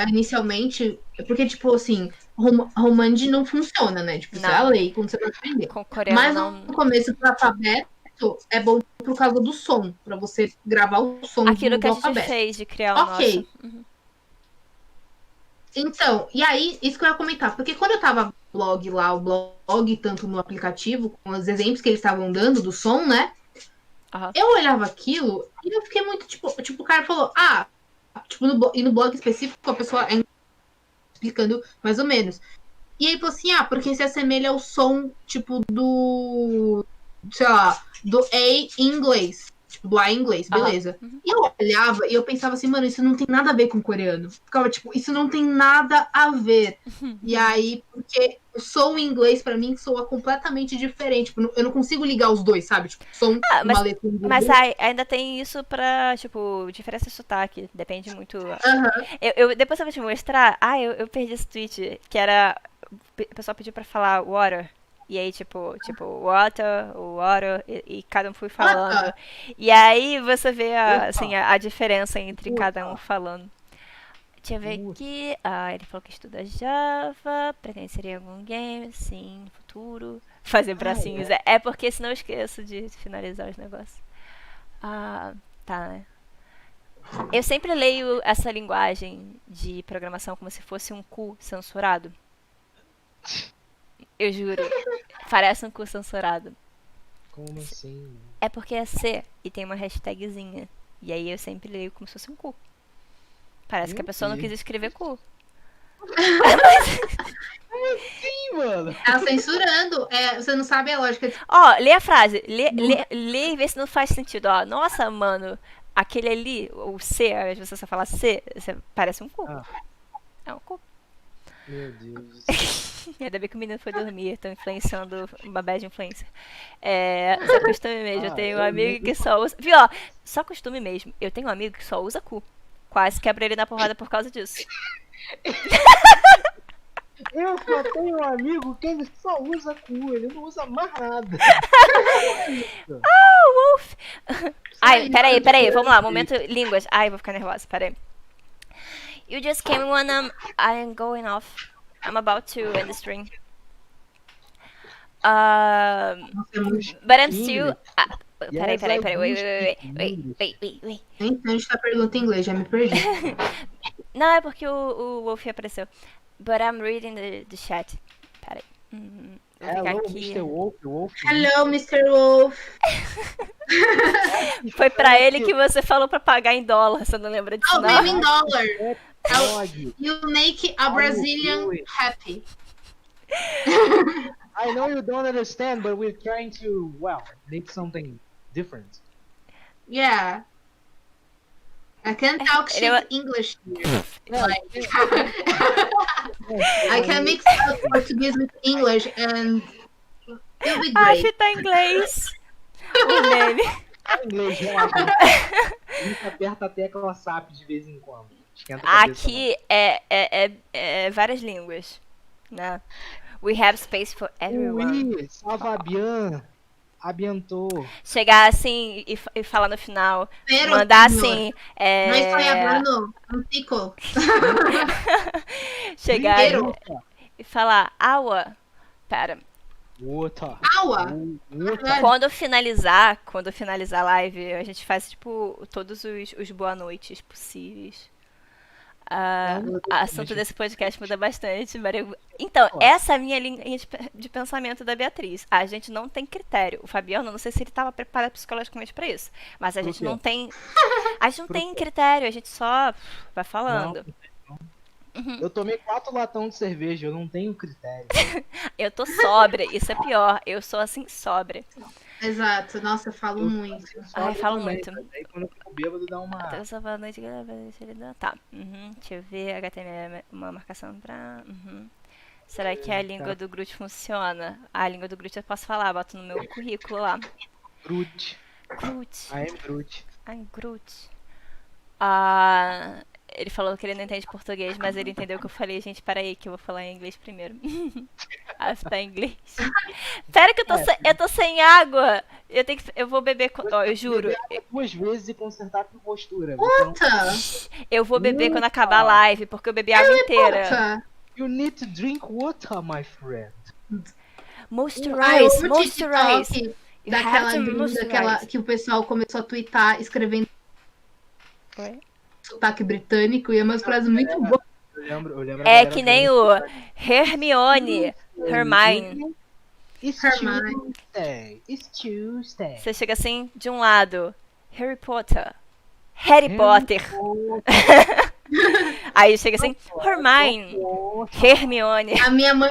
inicialmente, porque, tipo, assim, Romandi não funciona, né? Tipo, isso é a lei quando você vai aprender. Mas no começo do alfabeto é bom por causa do som, pra você gravar o som aquilo do que a alfabeto. gente fez de criar o nosso. Então, e aí, isso que eu ia comentar, porque quando eu tava no blog lá, o blog, tanto no aplicativo, com os exemplos que eles estavam dando do som, né? Aham. Eu olhava aquilo e eu fiquei muito, tipo, o cara falou, tipo, e no blog específico, a pessoa explicando mais ou menos. E aí falou assim, porque se assemelha ao som, tipo, do, sei lá, do A em inglês. Tipo, do A em inglês, beleza. E eu olhava e eu pensava assim, mano, isso não tem nada a ver com coreano. Ficava tipo, isso não tem nada a ver. E aí, porque o som em inglês, pra mim, soa completamente diferente. Tipo, eu não consigo ligar os dois, sabe? Tipo, som Ah, uma letra em inglês. mas ainda tem isso pra, tipo, diferença de sotaque. Depende muito. Aham. Depois eu vou te mostrar. Eu perdi esse tweet, que era. O pessoal pediu pra falar water. E aí, tipo, water, e cada um foi falando. E aí você vê assim, a diferença entre cada um falando. Deixa eu ver aqui. Ele falou que estuda Java, pretende ser em algum game, sim, no futuro. Fazer bracinhos. É porque senão eu esqueço de finalizar os negócios. Tá, né? Eu sempre leio essa linguagem de programação como se fosse um cu censurado. Eu juro. Parece um cu censurado. Como assim? É porque é C e tem uma hashtagzinha. E aí eu sempre leio como se fosse um cu. Parece que a pessoa não quis escrever cu. Sim, mano. Tá censurando. Você não sabe a lógica. Lê a frase. Lê e vê se não faz sentido. Nossa, mano. Aquele ali, o C, ao invés de você só falar C, parece um cu. É um cu. Meu Deus. Ainda bem que o menino foi dormir, estão influenciando uma bad influencer. Só costume mesmo. Eu tenho um amigo que só usa. Viu, só costume mesmo. Eu tenho um amigo que só usa cu. Quase quebra ele na porrada por causa disso. Eu só tenho um amigo que ele só usa cu, ele não usa mais nada. Wolf! Peraí, vamos lá, momento línguas. Vou ficar nervosa, peraí. You just came when I'm going off. I'm about to end the stream. But I'm still. Peraí, wait. Então a gente tá perguntando em inglês, já me perdi. Não, é porque o Wolf apareceu. But I'm reading the chat. Peraí. Vou ficar Hello, aqui. Mr. Wolf. Hello, Mr. Wolf. Foi pra ele que você falou pra pagar em dólar, você não lembra disso, não? Pay in dollar. Pode. You make a Brazilian happy. I know you don't understand, but we're trying to, make something different. Yeah. I can't talk shit English here. I can mix up Portuguese with English and it'll be great. Acho que tá em inglês. O meme. Em inglês, relaxa. A gente aperta a tecla SAP de vez em quando. Esquenta a cabeça, Aqui é várias línguas, né? We have space for everyone. Oui, ça va bien. A bientôt. Chegar assim e falar no final. Pero, mandar senhor, assim. No estoy hablando un tico. Chegar Pero. e falar aua. Pera. Outra. Aua. Quando finalizar a live, a gente faz tipo todos os boa noites possíveis. Assunto desse podcast muda bastante, Maria. Então, essa é a minha linha de pensamento da Beatriz. A gente não tem critério. O Fabiano, não sei se ele estava preparado psicologicamente para isso, mas a gente não tem. A gente não tem critério, a gente só vai falando. Eu tomei 4 latões de cerveja, eu não tenho critério. Eu tô sóbria, isso é pior. Eu sou assim, sóbria. Exato, nossa, eu falo muito. Falo muito. Aí quando eu fico bêbado dá uma... Então, só boa noite, tá. Deixa eu ver, HTML, uma marcação pra... Será que a língua do Groot funciona? A língua do Groot eu posso falar, boto no meu currículo lá. Groot. I am Groot. I'm Groot. Ele falou que ele não entende português, mas ele entendeu o que eu falei. Gente, peraí, que eu vou falar em inglês primeiro. Tá em inglês. Pera que eu tô sem água. Eu vou beber... eu juro. 2 vezes e consertar a postura. Eu vou beber quando acabar a live, porque eu bebi a água inteira. You need to drink water, my friend. Moisturize. Daquela gringa que o pessoal começou a twittar escrevendo sotaque britânico e é umas frases muito boas. Eu lembro a É galera que nem vendo o Hermione, Hermione. It's Hermione. Tuesday. It's Tuesday. Você chega assim, de um lado, Harry Potter. Harry Potter. Aí chega assim, Hermione, Hermione.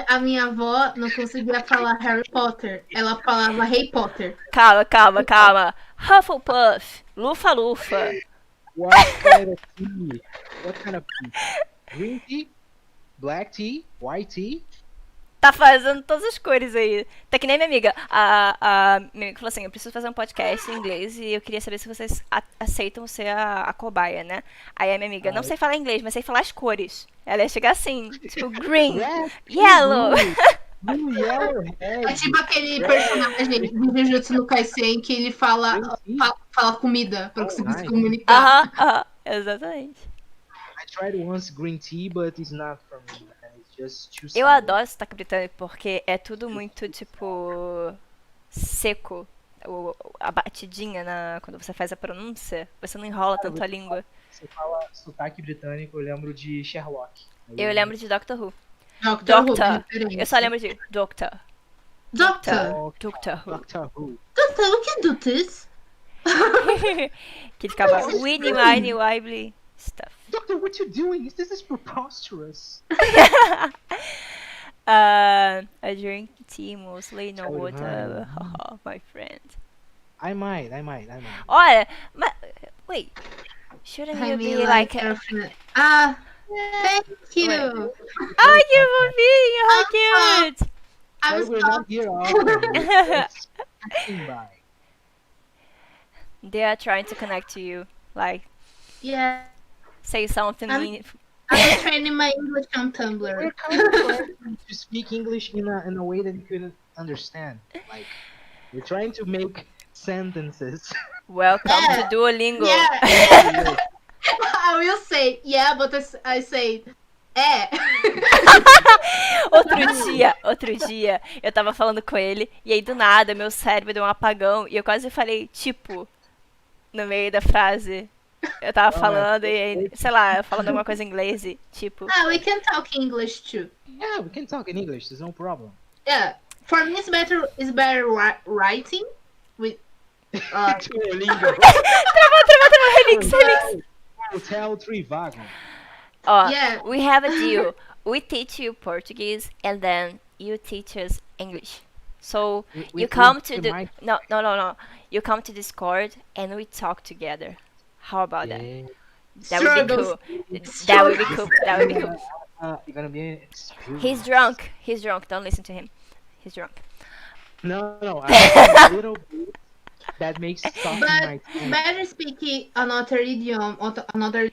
A minha avó não conseguia falar Harry Potter. Ela falava Harry Potter. Calma. Hufflepuff, Lufa-Lufa. What kind of tea? What kind of tea? Green tea? Black tea? White tea? Tá fazendo todas as cores aí. Tá que nem minha amiga. A minha amiga falou assim, eu preciso fazer um podcast em inglês e eu queria saber se vocês aceitam ser a cobaia, né? Aí a minha amiga, não sei falar inglês, mas sei falar as cores. Ela ia chegar assim, tipo, green, yellow. Blue, yellow, É red. tipo aquele personagem de Jujutsu no Kaisen que ele fala comida pra conseguir se comunicar. Aham, exatamente. I tried once green tea, but it's not for me. Man. It's just too Eu sour. adoro sotaque britânico porque é tudo muito, tipo, seco. A batidinha quando você faz a pronúncia, você não enrola tanto a língua. Você fala sotaque britânico, eu lembro de Sherlock. Eu lembro de Doctor Who. Doctor Who, Doctor. diferente. Eu só lembro de Doctor. Doctor. Doctor Who. Doctor Who. Doctor, o que do this? Que ele ficava Winnie, Miney, Wibbly, stuff. Doctor, what you doing? This is preposterous. I drink tea mostly, no Child water. My friend. I might. Olha, mas wait. Shouldn't I you mean, be like girlfriend. Ah, thank you. Ai, que fofinho, how cute! I was We're not here often. It's passing by. They are trying to connect to you. Like, yeah. say something I'm- meaningful. I was training my English on Tumblr. We're kind of trying to speak English in a way that you couldn't understand. Like, we're trying to make sentences. Welcome Yeah. to Duolingo. Yeah. I will say, yeah, but I say, Outro dia, eu tava falando com ele, e aí do nada meu cérebro deu um apagão, e eu quase falei, tipo, no meio da frase. Eu tava falando, e aí, sei lá, falando alguma coisa em inglês, e tipo. Ah, we can talk English too. Yeah, we can talk in English. There's no problem. Yeah, for me it's better writing with. Duolingo. Remix. Hotel Trivago. Ó, Yeah. we have a deal. We teach you Portuguese, and then you teach us English. So you come to the no. You come to Discord and we talk together. How about that? Yeah. That would be cool. That would be cool. That would be cool. You're gonna be an experience. He's drunk. He's drunk. Don't listen to him. He's drunk. No. A little bit. That makes talking But my tongue. better speaking another idiom, another.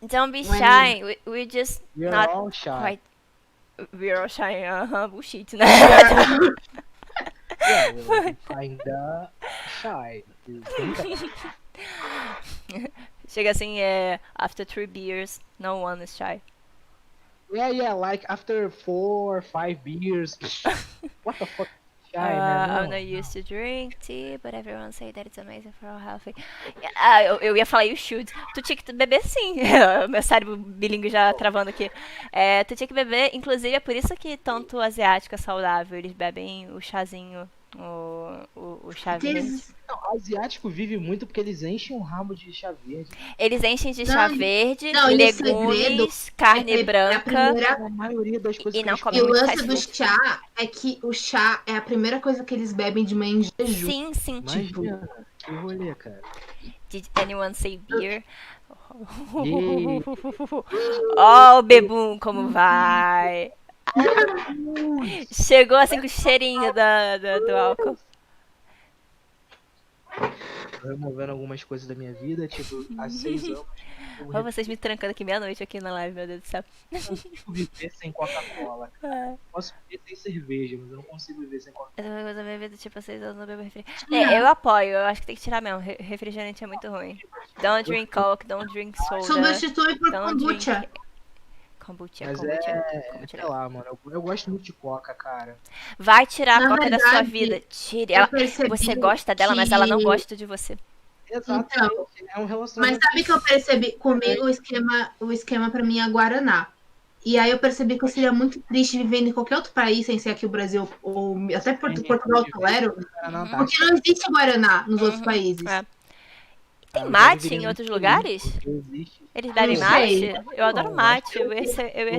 Don't be When shy. We're just We're not all shy. quite. We're all shy. Bullshit. né? Yeah, we're kinda shy. Chega assim, after 3 beers, no one is shy. Yeah, like after 4 or 5 beers. What the fuck? Shy, man. I'm No. not used to drink tea, but everyone say that it's amazing for our healthy. Ah, eu ia falar you should. Tu tinha que beber sim. Meu cérebro bilíngue já travando aqui. Tu tinha que beber, inclusive é por isso que tanto asiático é saudável. Eles bebem o chazinho, o chá verde. This, Não, asiático vive muito porque eles enchem um rabo de chá verde. Eles enchem de Não, chá verde, não, e o legumes, segredo carne é a branca. primeira. A maioria das coisas E não eles come E o muito lance fast do food. chá é que o chá é a primeira coisa que eles bebem de manhã em jejum. Sim. Imagina, que rolê, cara. Did anyone say beer? Yeah. Ó, o bebum, como vai? Chegou assim com o cheirinho do álcool. Tô removendo algumas coisas da minha vida, tipo, há 6 anos eu Olha vocês me trancando aqui meia-noite aqui na live, meu Deus do céu. não consigo viver sem Coca-Cola. Posso viver sem cerveja, mas eu não consigo viver sem Coca-Cola. Eu também minha vida, tipo, 6 anos não bebo refrigerante. Eu apoio, eu acho que tem que tirar mesmo. Refrigerante é muito ruim. Don't drink Coke, don't drink soda. Substitui por Don't kombucha. drink... Kombucha, Mas sei lá, mano, eu gosto muito de Coca, cara. Vai tirar a Na Coca da sua verdade, vida. Tire Eu ela. percebi Você gosta dela, mas ela não que- gosta de você. Exatamente, é um Mas relacionamento. sabe que eu percebi comigo o esquema pra mim é Guaraná. E aí eu percebi que eu seria muito triste vivendo em qualquer outro país, sem ser aqui o Brasil, ou até Portugal, eu tolero, porque não existe Guaraná nos outros países. É. Tem mate em outros lugares? Existe. Eles bebem Não sei. mate? Eu adoro Não, mate, eu acho ia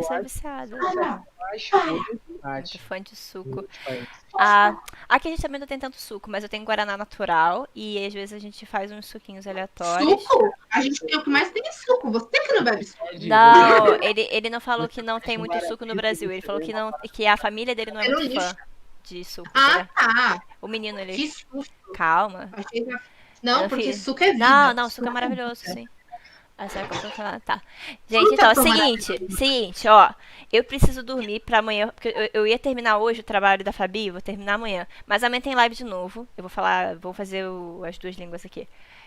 ser viciada. Mais folhas de Muito mate. fã de suco. Nos países. Aqui a gente também não tem tanto suco, mas eu tenho Guaraná natural e às vezes a gente faz uns suquinhos aleatórios. Suco? A gente tem o que mais tem é suco. Você que não bebe suco. Não, ele não falou que não tem muito suco no Brasil. Ele falou que não, que a família dele não é muito fã de suco. Ah, entendeu? tá. O menino, ele. Que susto. Calma. Achei que... Não, Meu porque filho. suco é vida. Não, suco é maravilhoso, sim. Sabe como eu tô falando? Tá. Gente, Fruta então, tão seguinte, ó. Eu preciso dormir pra amanhã, porque eu ia terminar hoje o trabalho da Fabi, vou terminar amanhã. Mas amanhã tem live de novo. Eu vou falar, vou fazer as duas línguas aqui.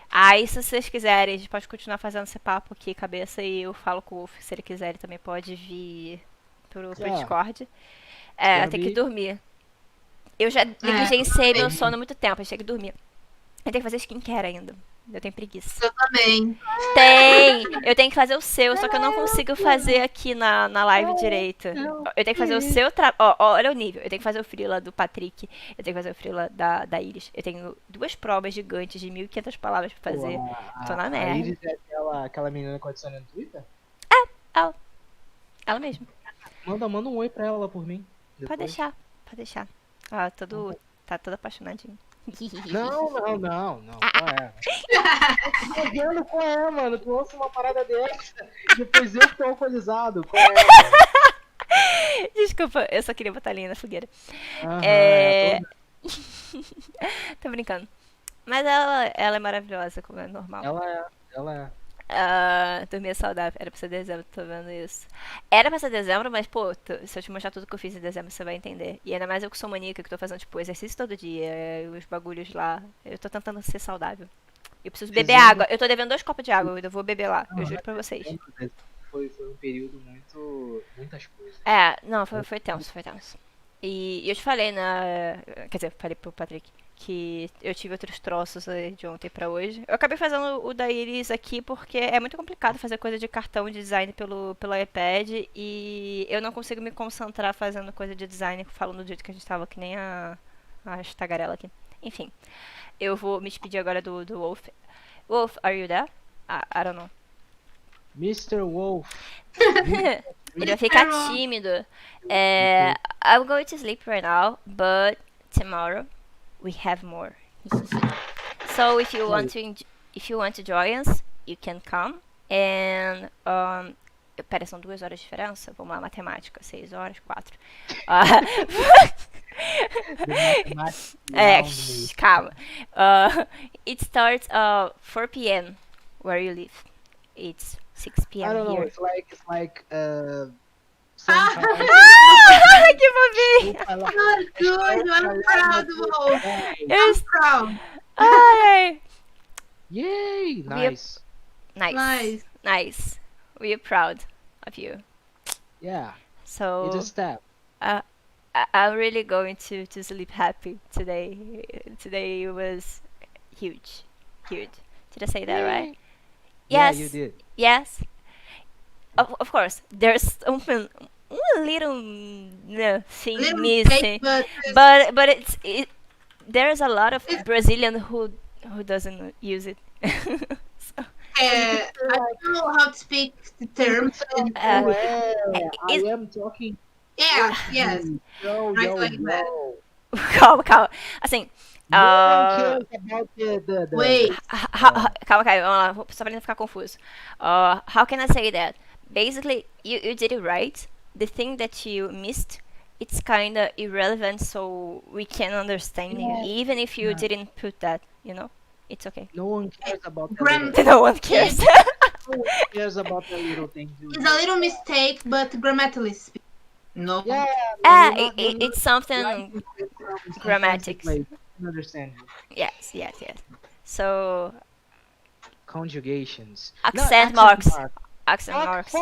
Aí, se vocês quiserem, a gente pode continuar fazendo esse papo aqui, cabeça, e eu falo com o Wolf, se ele quiser, ele também pode vir pro Discord. Eu tenho que dormir. Eu já negligenciei meu sono há muito tempo, eu tenho que dormir. Eu tenho que fazer skincare ainda. Eu tenho preguiça. Eu também. Eu tenho que fazer o seu, só que eu não consigo fazer aqui na live direito. Eu tenho que fazer o seu trabalho. Olha o nível. Eu tenho que fazer o freela do Patrick. Eu tenho que fazer o freela da Iris. Eu tenho 2 provas gigantes de 1.500 palavras pra fazer. Tô na merda. A Iris é aquela menina que adiciona no Twitter? Ela mesma. Manda um oi pra ela por mim. Pode deixar. Tá todo apaixonadinho. Não. Qual é? Tô vendo qual é, mano. Tu lança uma parada dessa. Depois eu tô alcoolizado. Qual é? Desculpa, eu só queria botar a linha na fogueira. Tô brincando. Mas ela é maravilhosa, como é normal. Ela é. Dormir saudável. Era pra ser dezembro, tô vendo isso. Era pra ser dezembro, mas, pô, se eu te mostrar tudo que eu fiz em dezembro, você vai entender. E ainda mais eu que sou maníaca, que tô fazendo, tipo, exercício todo dia, os bagulhos lá. Eu tô tentando ser saudável. Eu preciso beber água. Eu tô devendo 2 copos de água, eu ainda vou beber lá. Eu juro pra vocês. Foi um período muitas coisas. Não, foi tenso. E eu te falei, quer dizer, falei pro Patrick que eu tive outros troços de ontem pra hoje. Eu acabei fazendo o da Iris aqui porque é muito complicado fazer coisa de cartão de design pelo iPad e eu não consigo me concentrar fazendo coisa de design falando do jeito que a gente tava, que nem a tagarela aqui. Enfim, eu vou me despedir agora do Wolf. Wolf, are you there? I don't know. Mr. Wolf. Ele vai ficar tímido. I'm going to sleep right now, but tomorrow we have more. So if you want to join us, you can come. And pera, são 2 horas de diferença? Vamos lá, matemática. 6 horas, 4. Calma. It starts 4 p.m. where you live. It's 6 p.m. I don't know. here. It's like Que fofinho! Good, I'm proud, Wolf. Yes. I'm proud. Ai. Yay! Nice. Nice. We are proud of you. Yeah. So It's a step. I'm really going to sleep happy today. Today was huge. Did I say that right? Yes. Yeah, you did. Yes. Of course, there's something a little thing Little missing, mistake, but there's a lot of Brazilian who doesn't use it. So, I don't know how to speak the terms. I am talking. Yes. Yo, Right like that. calma. Assim, No one cares about the Wait. calma, vamos lá, só pra não ficar confuso. How can I say that? Basically, you did it right. The thing that you missed, it's kinda irrelevant, so we can understand you, even if you didn't put that, you know? It's okay. No one cares about the Gram- little, No one cares. no one cares about the little things. It's a little mistake, but grammatically speaking. No. Yeah. It's something grammatic. Like, understand Yes. So, conjugations. accent marks. Accent marks.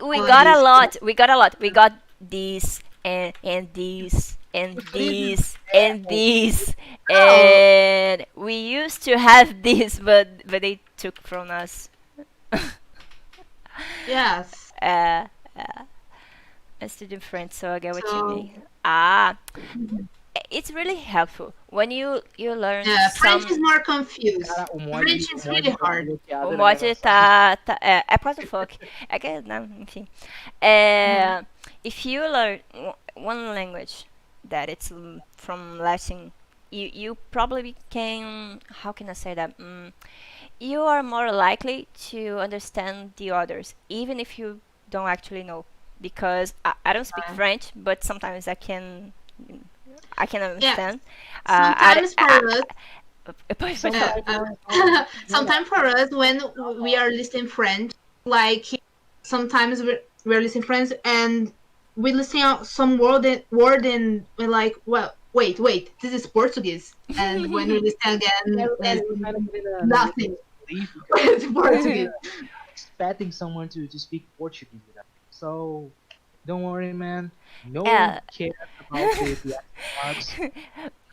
We got a lot. We got this and this and this and this, and we used to have this, but they took from us. Yes. Uh, uh, a student friend, so I get what you So mean. Ah, it's really helpful when you learn yeah, French is some. more confused. Cara, o mod, French is o mod really tá hard. bloqueado O na mod gravação. é por causa do fuck. É que, não, enfim. É, if you learn one language that it's from Latin, you probably can, how can I say that? You are more likely to understand the others, even if you don't actually know. Because I don't speak French, but sometimes I can Yeah, understand. sometimes for us, Pode yeah, falar. sometimes for us when we are listening French, like sometimes we're listening French and we listen out some word and we're like, well, wait, this is Portuguese. And when we listen again, it's nothing. It's Portuguese. Expecting someone to speak Portuguese. So, don't worry, man. No Yeah. one cares about the accent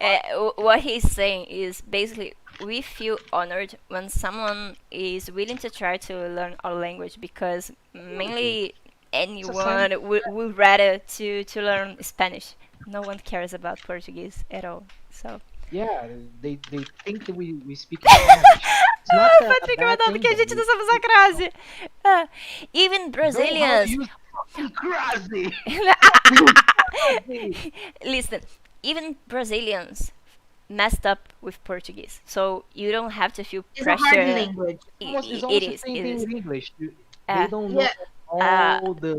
marks. What he's saying is basically we feel honored when someone is willing to try to learn our language because mainly anyone would rather to learn Spanish. No one cares about Portuguese at all. So. Yeah, they think that we speak Spanish. It's not a Patrick bad mandando thing, que a though. gente não sabe usar crase. Even Know how to Brazilians. use fucking crase. Listen, even Brazilians messed up with Portuguese, so you don't have to feel It's a pressure. hard language. It's It almost the is. same It thing is. with English. Uh, They don't know Yeah. all the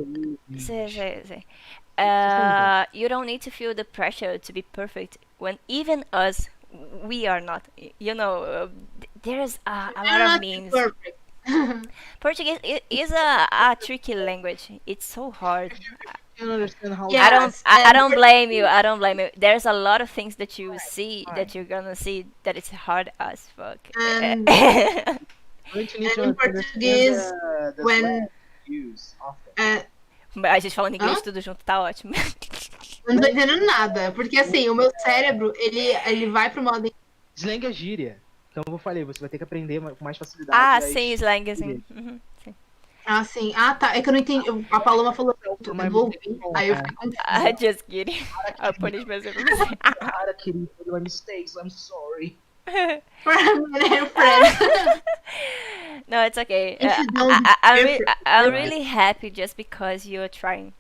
English. Say. You don't need to feel the pressure to be perfect when even us, we are not. You know, there's a We're lot of not memes. perfect. Portuguese is a tricky language. It's so hard. You don't understand how Yeah. Yes, I and don't blame you. I don't blame you. There's a lot of things that you see fine. that you're gonna see that it's hard as fuck. And- Don't you need And in to understand Portuguese, the when- slang we use often. A gente falando inglês Hã? tudo junto tá ótimo. Eu não tô entendendo nada, porque assim, o meu cérebro, ele vai pro modo. Slang é gíria. Então eu falei, você vai ter que aprender com mais facilidade. Ah, as sim, slang, assim. gírias. Uhum, sim. Ah, sim. Ah, tá. É que eu não entendi. A Paloma falou eu Mas- devolvi. Aí eu fiquei Ah, just kidding. I'll punish myself. Cara, querido, my mistakes, I'm sorry. friend. No, it's okay. If you don't I'm different- really happy just because you're trying.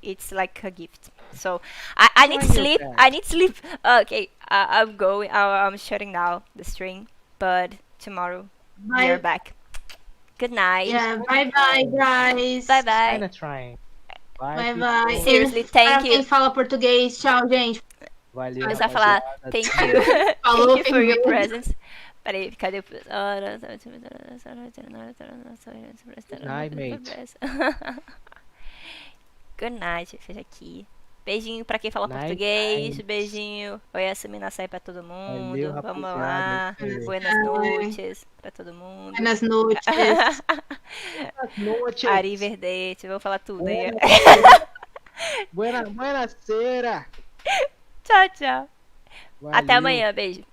It's like a gift. So I need Trying your sleep. best. I need sleep. Okay, I'm going. I'm shutting now the stream. But tomorrow we are Bye. back. Good night. Yeah, bye bye, guys. Bye bye. Kinda trying. Bye people. bye. Seriously, Para thank quem you. fala português, tchau, gente. Valeu, Mas vai falar rapaziada. thank you. Falou, Thank you for your Fernando. presence. Peraí, cadê o. night, mate. Good night, fecha aqui. Beijinho pra quem fala Night, português. night. Beijinho. Oi, essa mina sai pra todo mundo. Valeu, Vamos rapaziada. lá. Buenas noites pra todo mundo. Buenas noites. Noite. Arrivederci. Vou falar tudo aí. Buena cera. Tchau, tchau. Valeu. Até amanhã. Beijo.